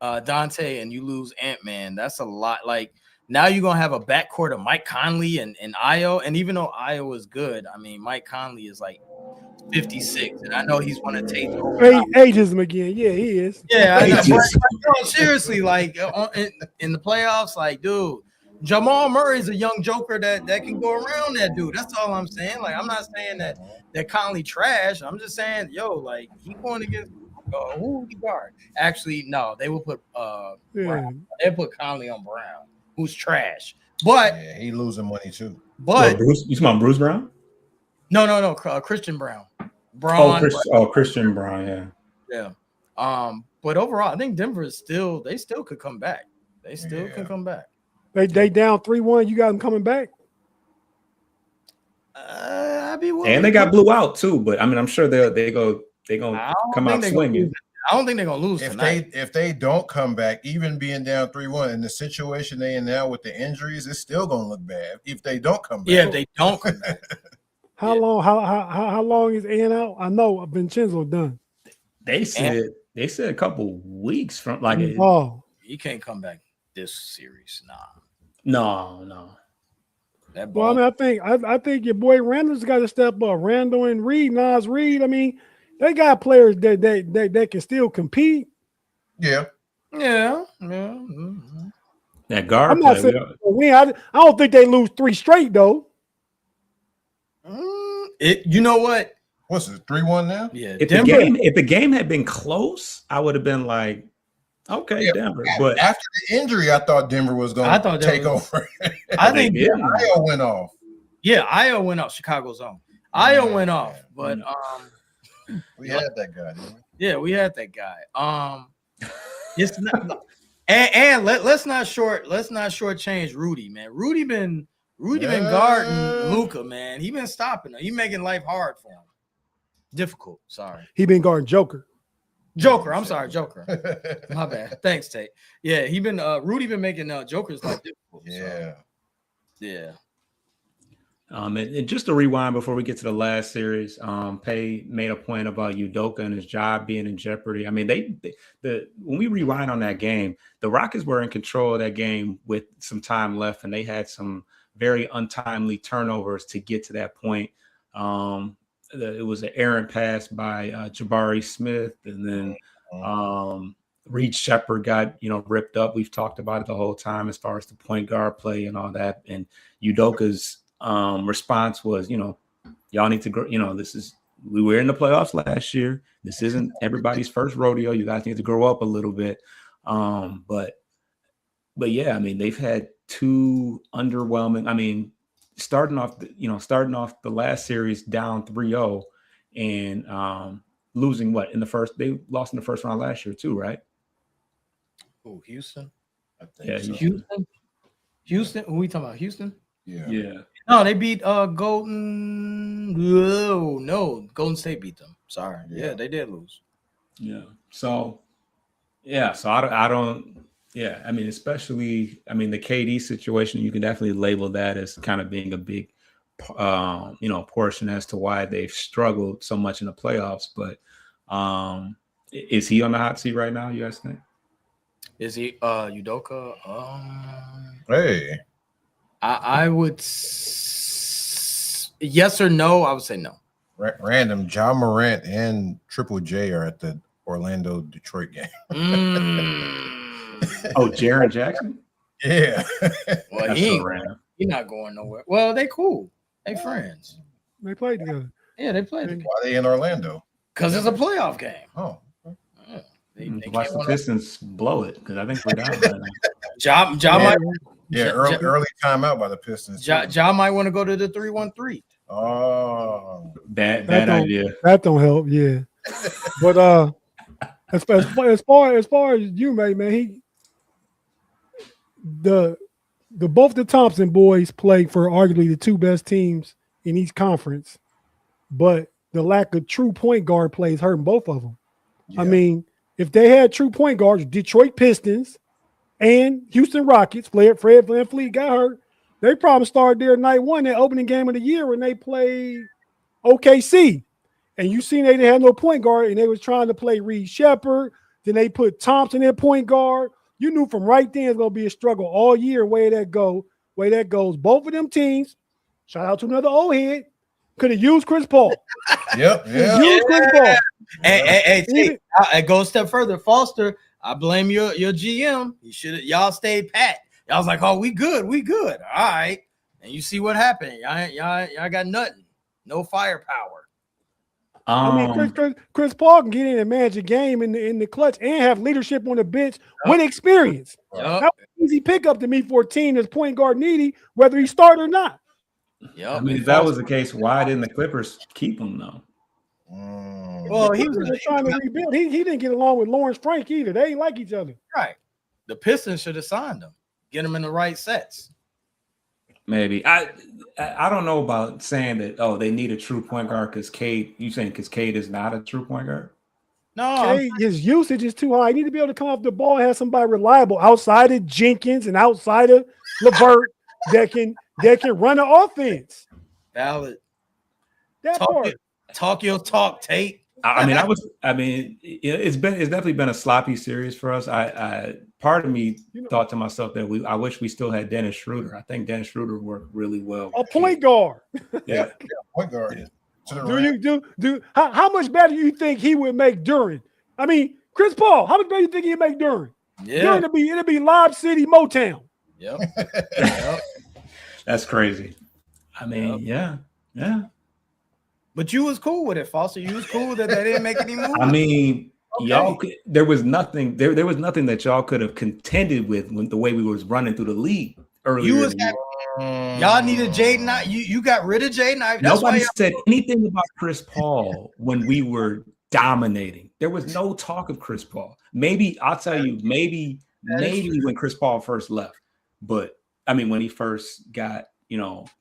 Dante and you lose Ant-Man, that's a lot. Like, now you're going to have a backcourt of Mike Conley and Ayo. And even though Ayo is good, I mean, Mike Conley is like 56. And I know he's one of Tate's ageism again. Yeah, he is. Yeah, I know. But, seriously, like in the playoffs, like, dude, Jamal Murray is a young joker that can go around that dude. That's all I'm saying. Like, I'm not saying that Conley trash. I'm just saying, like, he going against who would he guard? Actually, no, they will put Brown. They put Conley on Brown, who's trash. But he losing money too. But Bruce, you talking about Bruce Brown? No, Christian Brown. Christian Brown, yeah. But overall, I think Denver is still could come back. They still can come back. They down 3-1. You got them coming back. I'd be willing. And they got blew out too, but I mean, I'm sure they gonna come out swinging. I don't think they're gonna lose tonight. If they don't come back, even being down 3-1 in the situation they in now with the injuries, it's still gonna look bad if they don't come back. Yeah, if they don't come back. How long? How long is Ian out? I know Vincenzo done. They said a couple weeks from like he can't come back this series. No. Well, I mean, I think your boy Randall's got to step up. Randall and Reed, Nas Reed. I mean, they got players that can still compete. Yeah. Mm-hmm. That guard. I'm not saying I don't think they lose 3 straight though. You know what? What's it? 3-1 now? Yeah. If the game had been close, I would have been like, okay, Denver. But after the injury, I thought Denver was going to take over. I think Io went off. Yeah, Io went off. Chicago's own. Io went off, but we had that guy. Didn't we? Yeah, we had that guy. It's not, and let's not shortchange Rudy, man. Rudy been guarding Luka, man. He been stopping him. He making life hard for him. Difficult. Sorry. He been guarding Joker. I'm sorry, Joker. My bad. Thanks, Tate. Yeah, Rudy been making Joker's life difficult. Yeah. So. Yeah. And just to rewind before we get to the last series, Pay made a point about Udoka and his job being in jeopardy. I mean, when we rewind on that game, the Rockets were in control of that game with some time left, and they had some very untimely turnovers to get to that point. It was an errant pass by Jabari Smith, and then Reed Shepherd got ripped up. We've talked about it the whole time as far as the point guard play and all that. And Udoka's response was, y'all need to grow. We were in the playoffs last year. This isn't everybody's first rodeo. You guys need to grow up a little bit. But yeah, I mean, they've had 2 underwhelming. I mean, starting off the last series down 3-0 and losing in the first. They lost in the first round last year too, right? Oh, Houston. I think so. Houston. Who we talking about? Houston. Yeah. No, they beat Golden. No, Golden State beat them. Sorry. Yeah, they did lose. Yeah. So I don't. Yeah, I mean, especially, the KD situation, you can definitely label that as kind of being a big, portion as to why they've struggled so much in the playoffs. But is he on the hot seat right now, you guys think? Is he Udoka? Hey. I would yes or no. I would say no. Random. John Morant and Triple J are at the Orlando Detroit game. Oh, Jaren Jackson? Yeah. Well, he's not going nowhere. Well, they cool. They friends. They played together. Yeah, they played together. Why are they in Orlando? Because it's a playoff game. Oh. Yeah. They watch the Pistons blow it, because I think we're down right now. Ja might. Yeah, early timeout by the Pistons. Ja might want to go to the 3-1-3. Oh. Bad idea. That don't help, yeah. But as far as you, man, both the Thompson boys play for arguably the 2 best teams in each conference, but the lack of true point guard play is hurting both of them. Yeah. I mean, if they had true point guards, Detroit Pistons and Houston Rockets, Fred VanVleet got hurt, they probably started their night 1, that opening game of the year when they played OKC. And you seen they didn't have no point guard, and they was trying to play Reed Shepherd. Then they put Thompson in point guard. You knew from right then it's going to be a struggle all year. Way that goes. Both of them teams, shout out to another old head, could have used Chris Paul. Yep. Used Chris Paul. Hey, I go a step further. Foster, I blame your GM. Y'all stayed pat. Y'all was like, oh, we good. All right. And you see what happened. Y'all got nothing. No firepower. I mean, Chris Paul can get in and manage a game in the clutch and have leadership on the bench with experience. Yep. That was an easy pickup to me for a team that's point guard needy, whether he start or not. Yep. I mean, if that was the case, why didn't the Clippers keep him though? Well, he was trying to rebuild. He didn't get along with Lawrence Frank either. They ain't like each other. Right. The Pistons should have signed him. Get him in the right sets. Maybe. I don't know about saying that, they need a true point guard because Cade, you saying because Cade is not a true point guard? No. His usage is too high. He need to be able to come off the ball and have somebody reliable outside of Jenkins and outside of LeVert that can run the offense. Valid. That part. Talk your talk, Tate. It's definitely been a sloppy series for us. Part of me thought to myself that I wish we still had Dennis Schroeder. I think Dennis Schroeder worked really well. A point guard. Yeah, point guard. How much better do you think he would make during? I mean, Chris Paul, how much better do you think he'd make during? Yeah. It'll be Lob City Motown. Yep. That's crazy. I mean, yeah. But you was cool with it, Foster. You was cool that they didn't make any moves. I mean, there was nothing that y'all could have contended with when the way we was running through the league earlier. Y'all needed Jaden Ivey. You got rid of Jaden Ivey. Nobody said anything about Chris Paul when we were dominating. There was no talk of Chris Paul. Maybe I'll tell you, maybe when Chris Paul first left, but I mean when he first got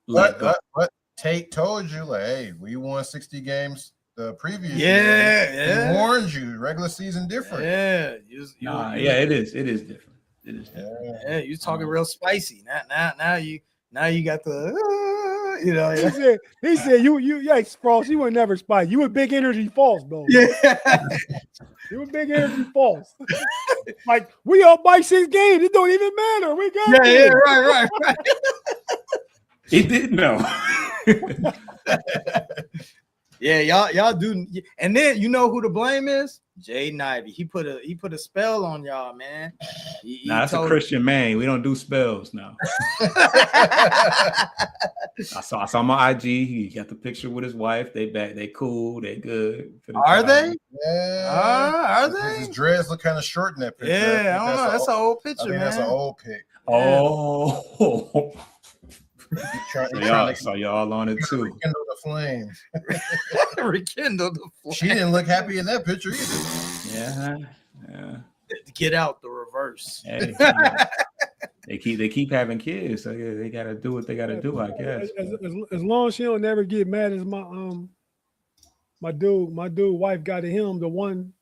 let go. What Tate told you, like, hey, we won 60 games the previous year. He warned you, regular season different. Yeah, it is different. It is different. Yeah, you talking real spicy. Now you got the He said you Frost, you were never spicy. You were big energy false, bro. Yeah. You were big energy false. Like we up by 6 games, it don't even matter. We got right. He didn't know. Yeah, y'all do. And then you know who the blame is? Jaden Ivey. He put a spell on y'all, man. That's a Christian man. We don't do spells now. I saw my IG. He got the picture with his wife. They cool. They good. Are they? Yeah. Are they? His dreads look kind of short in that picture. Yeah, I don't know. That's an old picture, man. That's an old pic. Oh. So y'all on it too. Rekindle the flames. Rekindle the flames. She didn't look happy in that picture either. Yeah. Get out the reverse. Hey, they keep having kids, so yeah, they gotta do what they gotta do, I guess. As long as she don't never get mad as my dude wife got to him, the one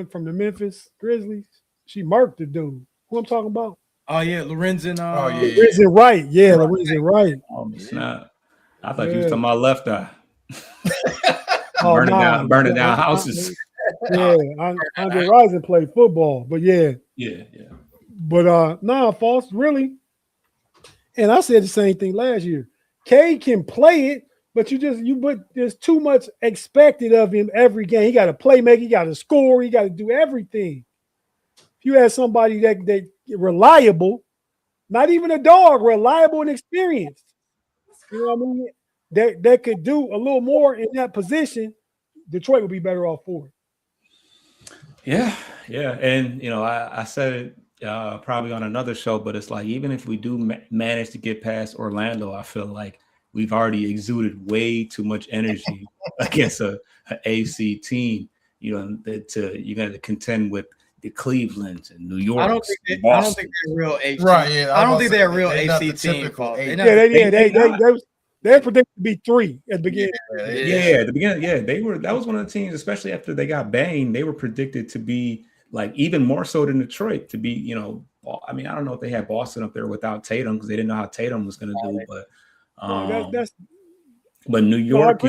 from the Memphis Grizzlies, she murked the dude. Who I'm talking about? Oh yeah, Lorenzen. Lorenzen Wright. Yeah, Lorenzen Wright. Oh snap! I thought you was talking about left eye. Burning down houses. Yeah, Andre Rison played football, but yeah. But false, really. And I said the same thing last year. Cade can play it, but there's too much expected of him every game. He got to play make, he got to score, he got to do everything. If you had somebody that reliable, not even a dog, reliable and experienced, you know what I mean? That could do a little more in that position, Detroit would be better off for it. Yeah. And, I said it probably on another show, but it's like, even if we do manage to get past Orlando, I feel like we've already exuded way too much energy against an AC team, that you got to contend with the Clevelands and New York. I don't think they're real AC. Right, yeah. I don't think they're a real AC team. They predicted to be 3 at the beginning. At the beginning, that was one of the teams, especially after they got banged, they were predicted to be like even more so than Detroit to be, I mean, I don't know if they had Boston up there without Tatum because they didn't know how Tatum was going to do, but New York.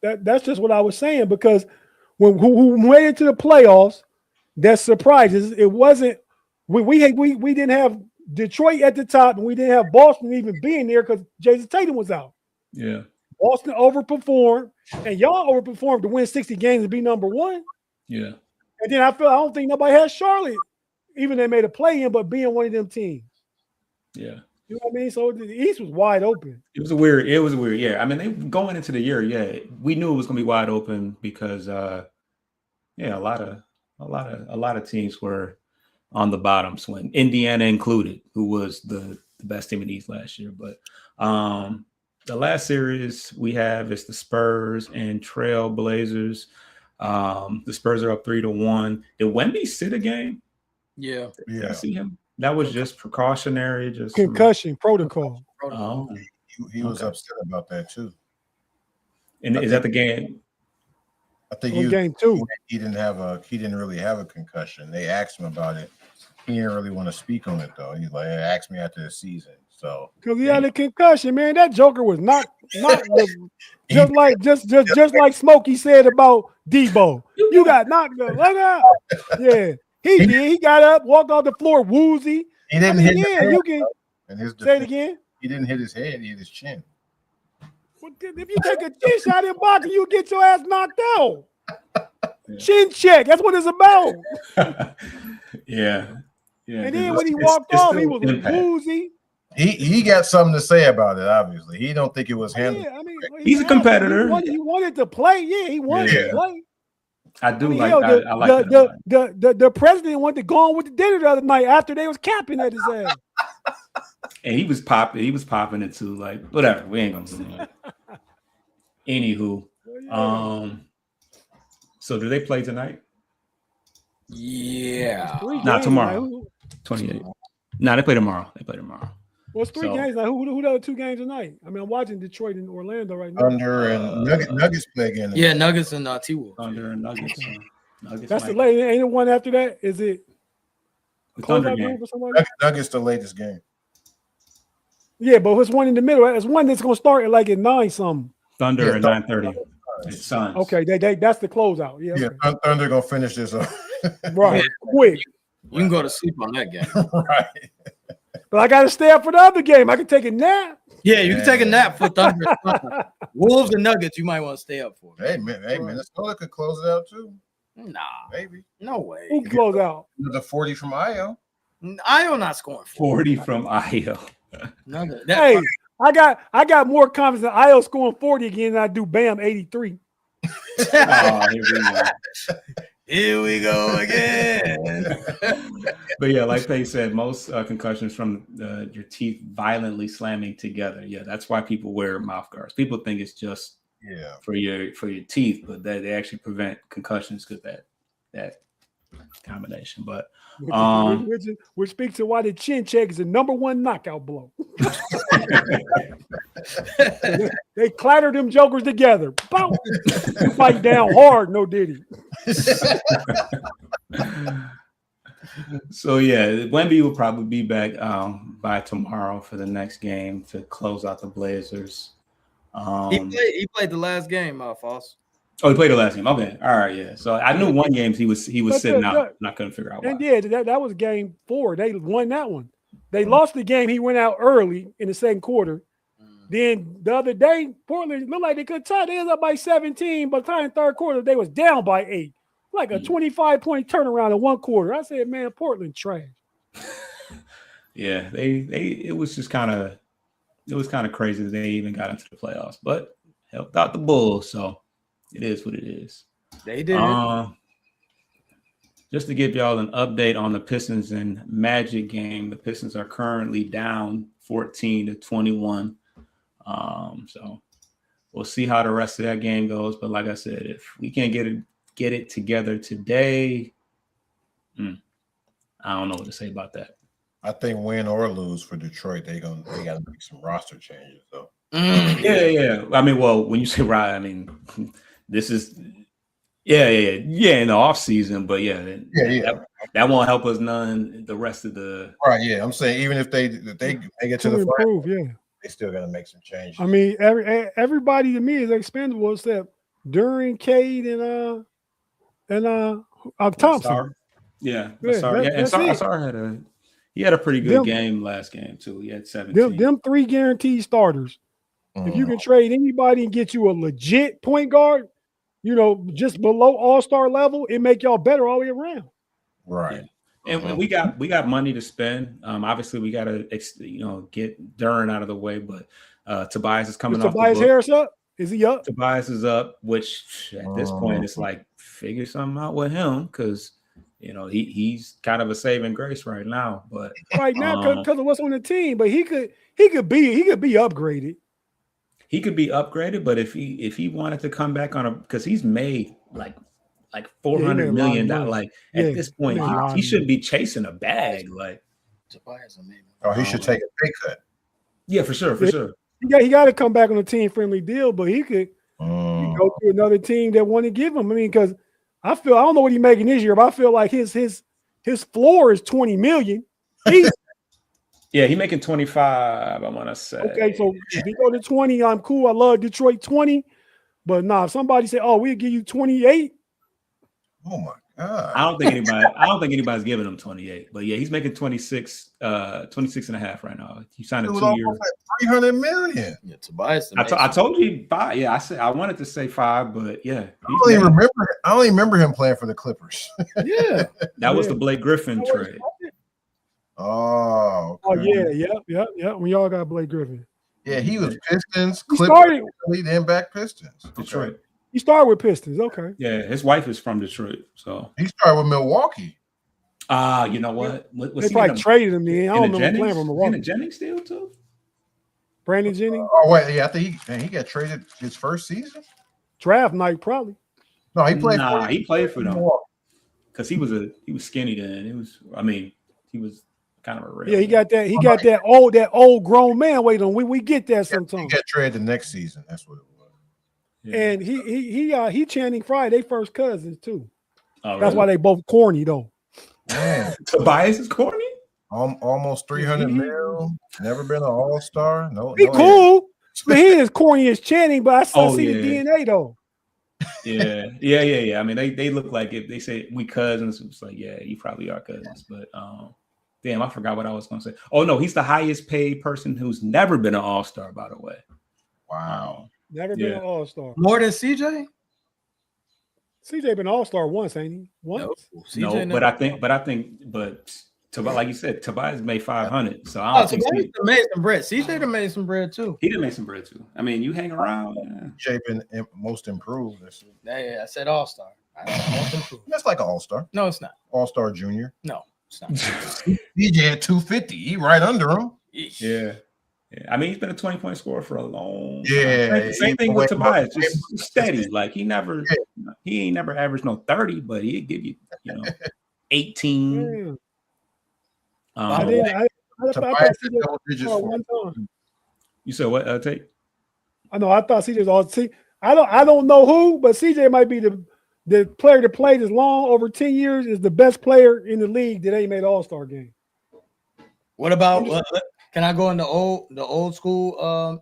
That's just what I was saying, because when who went into the playoffs, that surprises. It wasn't we didn't have Detroit at the top, and we didn't have Boston even being there because Jason Tatum was out. Yeah, Boston overperformed, and y'all overperformed to win 60 games and be number 1. Yeah, and then I don't think nobody has Charlotte, even they made a play in, but being one of them teams. Yeah. You know what I mean? So the East was wide open. It was weird. Yeah. I mean, they going into the year, yeah, we knew it was going to be wide open because, a lot of teams were on the bottom swing, Indiana included, who was the best team in the East last year. But the last series we have is the Spurs and Trail Blazers. The Spurs are up 3-1. Did Wemby sit a game? Yeah. Did I see him? That was just precautionary, just concussion protocol. Oh, he was upset about that too. And is that the game? I think game 2. He didn't really have a concussion. They asked him about it. He didn't really want to speak on it though. He's like, hey, ask me after the season. So because he had a concussion, man. That Joker was not just like Smokey said about Debo. You got knocked up. Look out. Yeah. He did. He got up, walked off the floor woozy. He didn't hit his head. You can say it again. He didn't hit his head. He hit his chin. Well, if you take a chin shot in boxing, you get your ass knocked out. Chin check. That's what it's about. Yeah. And then when he walked off, he was woozy. He got something to say about it. Obviously, he don't think it was him. Yeah, I mean, he's a competitor. He wanted to play. Yeah, he wanted to play. I do like. I like the president wanted to go on with the dinner the other night after they was capping at his ass. And he was popping. He was popping it too. Like whatever. We ain't gonna do that. Anywho, so do they play tonight? Yeah. Not tomorrow. 28. No, they play tomorrow. Well, it's 3 games. Like who the other 2 games tonight? I mean, I'm watching Detroit and Orlando right now. Thunder and Nuggets play again. Yeah, Nuggets and T-Wolves. Thunder and Nuggets. That's the late. Ain't it one after that? Is it the Thunder game? Nuggets the latest game. Yeah, but it's one in the middle. It's one that's gonna start at like at 9 something. Thunder at 9:30. It's Suns. Okay, that's the closeout. Yeah. Okay. Thunder gonna finish this up. Right, quick. You can go to sleep on that game. Right. But I got to stay up for the other game. I can take a nap. Yeah, you can take a nap for Thunder. Wolves and Nuggets, you might want to stay up for. Hey, Minnesota could close it out too. Nah. Maybe. No way. Who can close out? The 40 from Io. Io not scoring 40 from Io. Hey, I got more confidence in Io scoring 40 again than I do Bam 83. Here we go again. But yeah, like they said, most concussions from your teeth violently slamming together. Yeah, that's why people wear mouth guards. People think it's just for your teeth, but they actually prevent concussions because that combination. But which speaks to why the chin check is the #1 knockout blow. They clatter them jokers together. Bow. Fight down hard, no Diddy. So yeah, Wemby will probably be back by tomorrow for the next game to close out the Blazers. He played the last game, Foss. Oh, he played the last game. Okay, all right, yeah. So I knew one game he was sitting out, and I couldn't figure out why. And yeah, that was game 4. They won that one. They lost the game. He went out early in the second quarter. Then the other day, Portland looked like they could tie. They was up by 17, but by the third quarter, they was down by 8. Like a 25-point turnaround in one quarter. I said, man, Portland trash. Yeah, it was just kind of crazy that they even got into the playoffs, but helped out the Bulls, so it is what it is. They did. Just to give y'all an update on the Pistons and Magic game, the Pistons are currently down 14-21. So we'll see how the rest of that game goes. But like I said, if we can't get it together today, I don't know what to say about that. I think win or lose for Detroit, they got to make some roster changes though. Yeah. I mean, well, when you say right, I mean this is in the off season, but that won't help us none the rest of the right. Yeah, I'm saying even if they get to the improve, they still got to make some changes. I mean, everybody to me is expendable except during Cade and Thompson. Sarr had a pretty good game last game too. He had 17. Them 3 guaranteed starters. If you can trade anybody and get you a legit point guard, just below all-star level, it make y'all better all the way around. Right. And we got money to spend. Obviously, we got to get Duren out of the way, but Tobias is coming off. Tobias Harris up? Is he up? Tobias is up, which at this point it's like figure something out with him because he's kind of a saving grace right now. But right now because of what's on the team, but he could be upgraded. He could be upgraded, but if he wanted to come back because he's made like $400 million, like at this point he shouldn't be chasing a bag. Like he should take a pay cut. Yeah, for sure. He got to come back on a team friendly deal, but he could go to another team that want to give him. I mean, because I don't know what he's making this year, but I feel like his floor is $20 million. Yeah, he's making 25. I want to say. Okay, so if he go to 20, I'm cool. I love Detroit 20, but if somebody say, "Oh, we'll give you 28." Oh my God! I don't think anybody's giving him 28. But yeah, he's making 26 and a half right now. He signed a 2 year. Like $300 million. Yeah, Tobias. I told you 5. Yeah, I said I wanted to say 5, but yeah. I don't even remember him playing for the Clippers. Yeah, that was the Blake Griffin trade. Oh. Okay. Oh yeah. When y'all got Blake Griffin. Yeah, he was Pistons, Clippers, then back Pistons. Detroit. Okay. He started with Pistons. Okay. Yeah, his wife is from Detroit, so he started with Milwaukee. You know what? They probably traded him then. I don't remember playing for Milwaukee. In Jennings still too. Brandon Jennings. Oh wait, yeah, I think he got traded his first season. Draft night probably. No, he played. He played for them because he was skinny then. He was kind of a real. Yeah, he got that old grown man weight on. We get that sometimes. He got traded the next season. That's what it was. Yeah. And he Channing Frye, they first cousins too. Oh, really? That's why they both corny though. Man, Tobias is corny. Almost 300 mil. Never been an all-star. No, he cool. But he ain't as corny as Channing, but I still see the DNA though. Yeah. I mean, they look like if they say we cousins, it's like, yeah, you probably are cousins. But damn, I forgot what I was gonna say. Oh no, he's the highest paid person who's never been an all-star, by the way. Wow. Never been an all-star. More than CJ? CJ been all-star once, ain't he? Once? No, but I think like you said, Tobias made 500. So I don't think CJ made some bread. CJ made some bread too. He done made some bread too. I mean, you hang around. CJ been most improved. Yeah, I said all-star. Most improved. That's like an all-star. No, it's not. All-star junior. No, it's not. CJ at 250. He right under him. Yeah. I mean, he's been a 20-point scorer for a long time. Yeah. Same thing with Tobias, just steady. Like he ain't never averaged no 30, but he'd give you, 18. I thought CJ one time. You said what, Tate? I know. I thought CJ was all. See, I don't know who, but CJ might be the player that played as long over 10 years is the best player in the league that ain't made All-Star game. What about? Can I go in the old school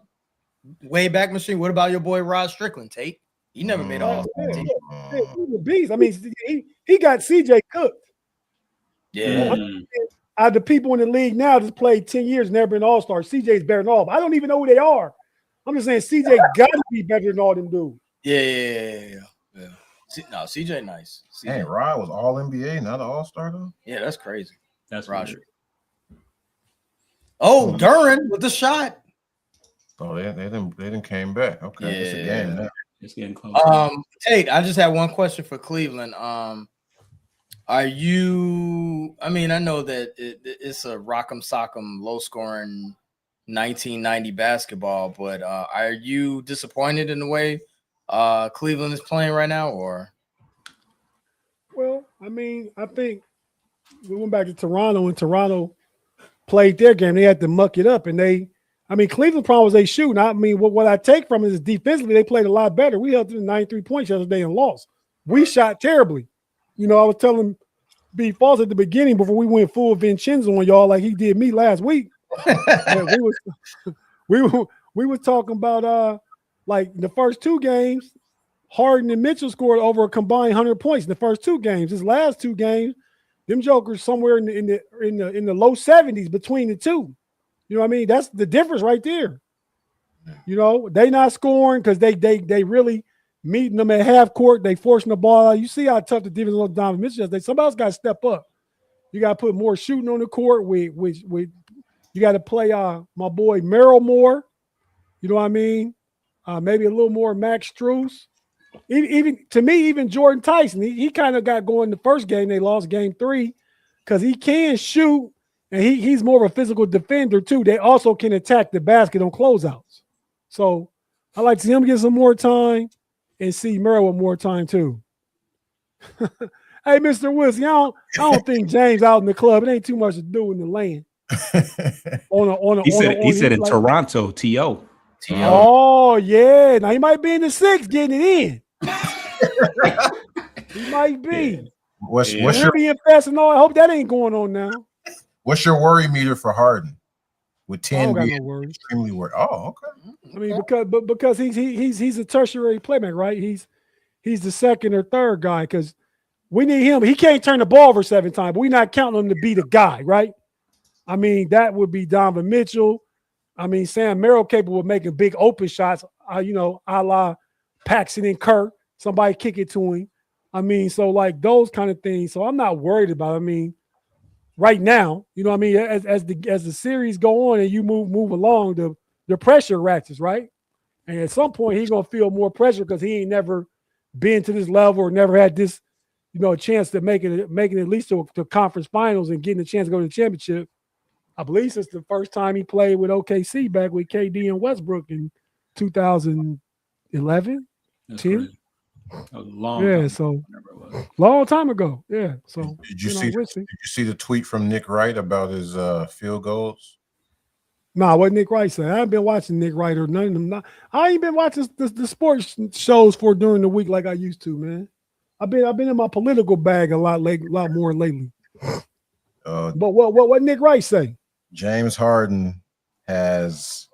way back machine? What about your boy Rod Strickland, Tate? He never made All-Star team. He's a beast. I mean, he got CJ cooked. Yeah. Out of the people in the league now that's played 10 years, never been All-Star, CJ's better than all of them. I don't even know who they are. I'm just saying CJ got to be better than all them dudes. Yeah. No, CJ nice. Hey, Rod was all NBA, not an All-Star though. Yeah, that's crazy. That's Roger. Oh, Duren with the shot. Oh, they didn't came back. Okay, it's a game now. It's getting close. Tate, I just had one question for Cleveland. Are you? I mean, I know that it's a rock'em sock'em, low scoring 1990 basketball, but are you disappointed in the way Cleveland is playing right now, or? Well, I mean, I think we went back to Toronto and Toronto played their game. They had to muck it up, and Cleveland problem was they shooting. I mean, what I take from it is defensively they played a lot better. We held to 93 points yesterday and lost. We shot terribly. I was telling B. Falls at the beginning before we went full Vincenzo on y'all like he did me last week. we were talking about like the first two games, Harden and Mitchell scored over a combined 100 points in the first two games. His last two games, them jokers somewhere in the low 70s between the two. You know what I mean? That's the difference right there. They not scoring because they really meeting them at half court. They forcing the ball out. You see how tough the defense was Donovan Mitchell yesterday. Somebody else got to step up. You got to put more shooting on the court. With you got to play my boy Merrill more. You know what I mean? Maybe a little more Max Strus. Even to me, even Jordan Tyson, he kind of got going the first game. They lost game 3 because he can shoot and he's more of a physical defender too. They also can attack the basket on closeouts. So I like to see him get some more time and see Merrill with more time too. Hey, Mr. Wilson, I don't think James out in the club. It ain't too much to do in the land. He said in Toronto, T.O. Oh, yeah. Now he might be in the 6 getting it in. He might be. Yeah. What's your being fast and all? I hope that ain't going on now. What's your worry meter for Harden? With 10 being extremely worried. Oh, okay. I mean, because he's a tertiary playmaker, right? He's the second or third guy because we need him. He can't turn the ball over 7 times, but we're not counting him to be the guy, right? I mean, that would be Donovan Mitchell. I mean, Sam Merrill capable of making big open shots, a la Paxson and Kirk. Somebody kick it to him. I mean, so like those kind of things. So I'm not worried about it. I mean, right now, you know what I mean? As the series go on and you move along, the pressure ratchets, right? And at some point, he's going to feel more pressure because he ain't never been to this level or never had this, a chance to make it at least to conference finals and getting a chance to go to the championship. I believe since the first time he played with OKC back with KD and Westbrook in 2011, 10. A long long time ago. Yeah. So did you see the tweet from Nick Wright about his field goals? Nah, what Nick Wright said. I haven't been watching Nick Wright or none of them. I ain't been watching the sports shows during the week like I used to, man. I've been in my political bag a lot more lately. But what Nick Wright say? James Harden has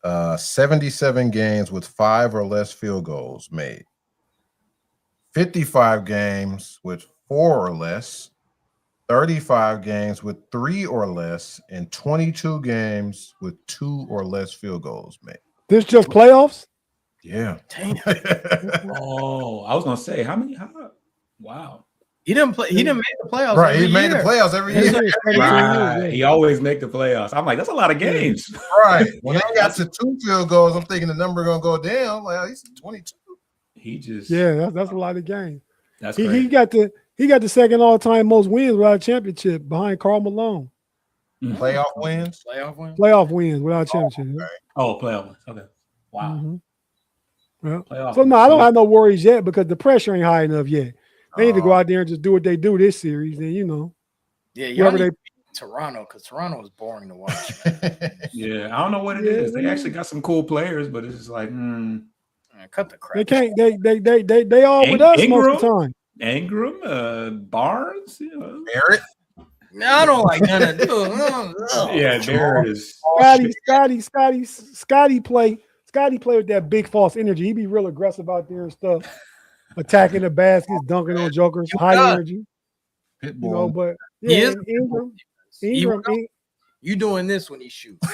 77 games with 5 or less field goals made, 55 games with 4 or less, 35 games with 3 or less, and 22 games with 2 or less field goals made. This just playoffs? Yeah. Damn. Oh, I was gonna say wow. He didn't make the playoffs. Right, he made the playoffs every year. Right. He always make the playoffs. I'm like, that's a lot of games. Right. When they got to 2 field goals, I'm thinking the number gonna go down. Like he's 22. He just that's a lot of games. That's he got the second all-time most wins without a championship behind Karl Malone. Playoff wins? Playoff wins without a championship. Playoff wins. Okay. Wow. Well, so no, I don't have no worries yet because the pressure ain't high enough yet. They need to go out there and just do what they do this series, and Yeah, y'all need Toronto because Toronto is boring to watch. Yeah, I don't know what it is. They actually got some cool players, but it's just like, cut the crap. They can't. They all with us most of the time. Ingram, Barnes, Barrett. No, I don't like none of this. Yeah, Barrett is Scotty play with that big false energy. He be real aggressive out there and stuff. Attacking the baskets, dunking on jokers, high energy. But Ingram, you doing this when he shoots.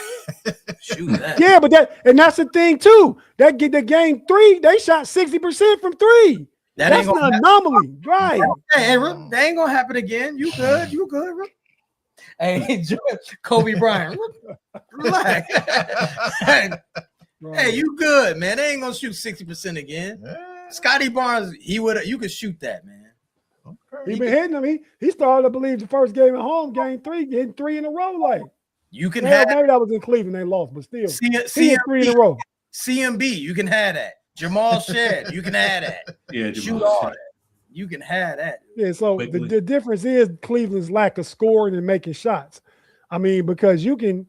Shoot that. Yeah, but that's the thing too. That get the game 3, they shot 60% from 3. That's an anomaly, right? Hey, that ain't gonna happen again. You good? Hey, Kobe Bryant, relax. Hey, you good, man? They ain't gonna shoot 60% again. Yeah. Scotty Barnes, you could shoot that, man. Okay. He been hitting them. He started, I believe, the first game at home, game 3, getting 3 in a row. Like you can have. Maybe that was in Cleveland, they lost, but still, CMB, 3 in a row. CMB, you can have that. Jamal Shed, you can have that. Yeah, shoot all that. You can have that. Yeah. So the difference is Cleveland's lack of scoring and making shots. I mean, because you can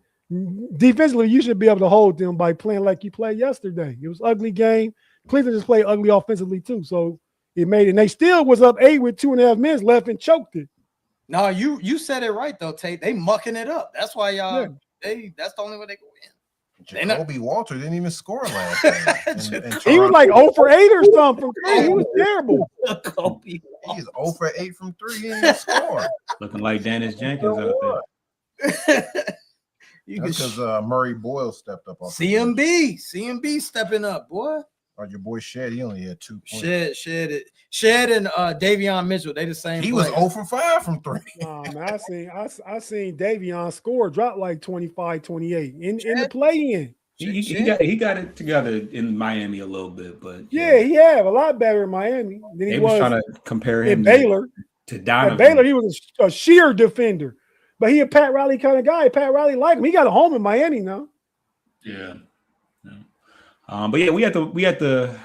defensively, you should be able to hold them by playing like you played yesterday. It was an ugly game. Cleveland just played ugly offensively too, so it made it. And they still was up 8 with 2.5 minutes left and choked it. No, you said it right though, Tate. They mucking it up. That's why y'all. That's the only way they go in. Jacoby Walter didn't even score last game. He was like 0 for 8 or something from 3. He was terrible. He's 0 for 8 from 3. He didn't even score. Looking like Dennis Jenkins out there. Because Murray Boyle stepped up. CMB stepping up, boy. Your boy Shed, he only had 2 points. Shed and Davion Mitchell, they the same. He was 0 for 5 from 3. Man, I seen Davion score drop like 25, 28 in the play-in. He got it together in Miami a little bit, but yeah, he had a lot better in Miami than he was trying to compare him in Baylor. To Donovan. At Baylor, he was a sheer defender, but he a Pat Riley kind of guy. Pat Riley liked him. He got a home in Miami now. Yeah. But yeah, we at the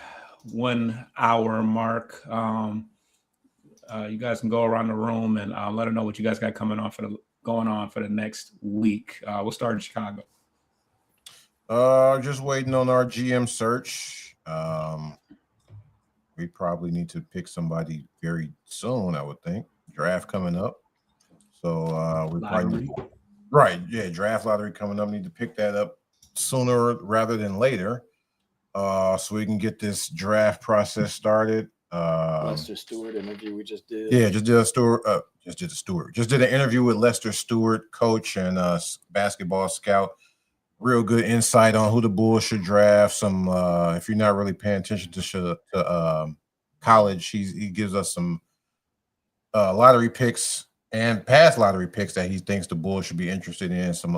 1 hour mark. You guys can go around the room and let them know what you guys got going on for the next week. We'll start in Chicago. Just waiting on our GM search. We probably need to pick somebody very soon, I would think. Draft coming up. So we probably draft lottery coming up. Need to pick that up sooner rather than later. So we can get this draft process started. Lester Stewart interview we just did. Yeah, just did an interview with Lester Stewart, coach and basketball scout. Real good insight on who the Bulls should draft. Some if you're not really paying attention to college, he gives us some lottery picks and past lottery picks that he thinks the Bulls should be interested in. Some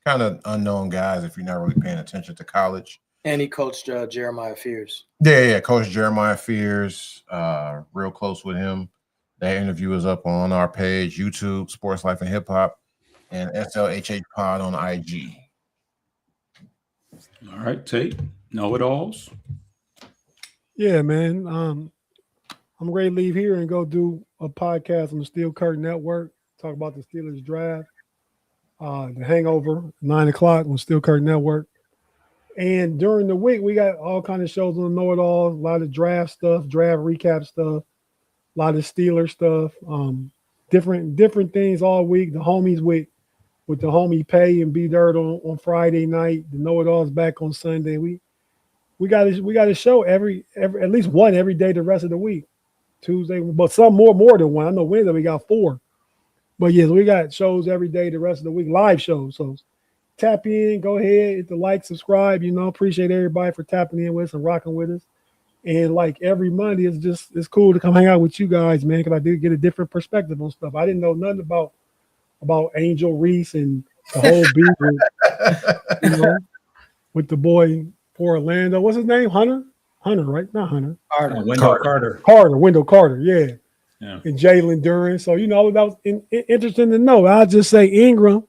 kind of unknown guys if you're not really paying attention to college. And he coached Jeremiah Fears. Yeah, Coach Jeremiah Fears. Real close with him. That interview is up on our page, YouTube, Sports Life and Hip Hop, and SLHH Pod on IG. All right, Tate. KnoItAllz. Yeah, man. I'm ready to leave here and go do a podcast on the Steel Curtain Network. Talk about the Steelers draft. The Hangover, 9 o'clock on Steel Curtain Network. And during the week, we got all kind of shows on KnoItAllz, a lot of draft stuff, draft recap stuff, a lot of Steeler stuff, different things all week. The homies with the homie Pay and B Dirt on Friday night. The KnoItAllz back on Sunday. We got a show every at least one every day the rest of the week. Tuesday, but some more than one. I know Wednesday we got 4. But yes, we got shows every day the rest of the week, live shows. So tap in, go ahead, hit the like, subscribe. Appreciate everybody for tapping in with us and rocking with us. And like every Monday, it's cool to come hang out with you guys, man, because I did get a different perspective on stuff. I didn't know nothing about Angel Reese and the whole beat with the boy for Orlando. What's his name? Hunter, right? Not Hunter. Wendell Carter. Wendell Carter, yeah. And Jalen Duran. So that was interesting to know. I'll just say Ingram.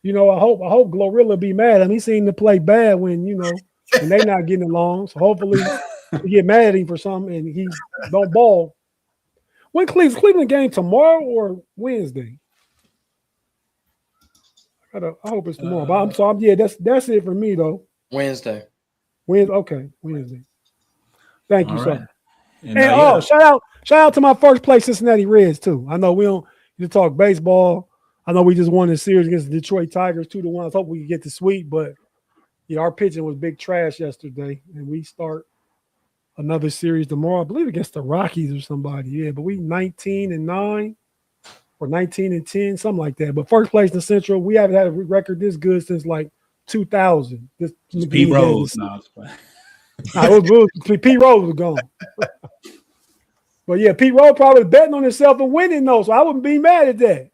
I hope Glorilla be mad. I mean, he seemed to play bad when when they not getting along. So hopefully we get mad at him for something and he don't ball. When Cleveland game tomorrow or Wednesday? I hope it's tomorrow. But that's it for me though. Wednesday. Wednesday. Thank you, sir. And shout out to my first place Cincinnati Reds too. I know we don't you talk baseball. I know we just won the series against the Detroit Tigers 2-1. I was hoping we could get the sweep, but our pitching was big trash yesterday, and we start another series tomorrow, I believe against the Rockies or somebody. Yeah, but we 19-9 or 19-10, something like that. But first place in the Central, we haven't had a record this good since like 2000. Pete Rose. Pete Rose was gone. But yeah, Pete Rose probably betting on himself and winning though, so I wouldn't be mad at that.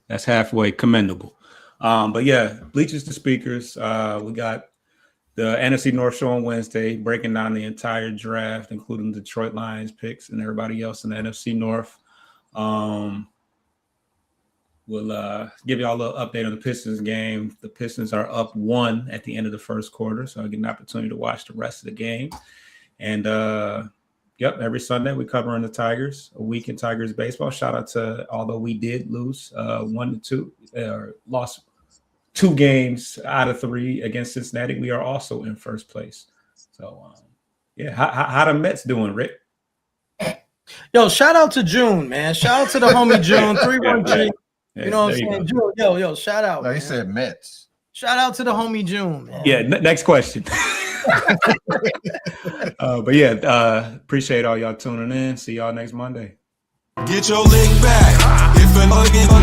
That's halfway commendable. But yeah, Bleachers to Speakers. We got the NFC North show on Wednesday, breaking down the entire draft, including Detroit Lions picks and everybody else in the NFC North. We'll give you all a little update on the Pistons game. The Pistons are up 1 at the end of the first quarter, so I get an opportunity to watch the rest of the game. And every Sunday we're covering the Tigers, a week in Tigers baseball. Shout out to, although we did lose 1-2, lost 2 games out of 3 against Cincinnati, we are also in first place. So, how the Mets doing, Rick? Yo, shout out to June, man. Shout out to the homie June, 313. You know what I'm saying? June, yo, shout out. No, he said Mets. Shout out to the homie June, man. Yeah, next question. Appreciate all y'all tuning in. See y'all next Monday. Get your lick back. If a nigga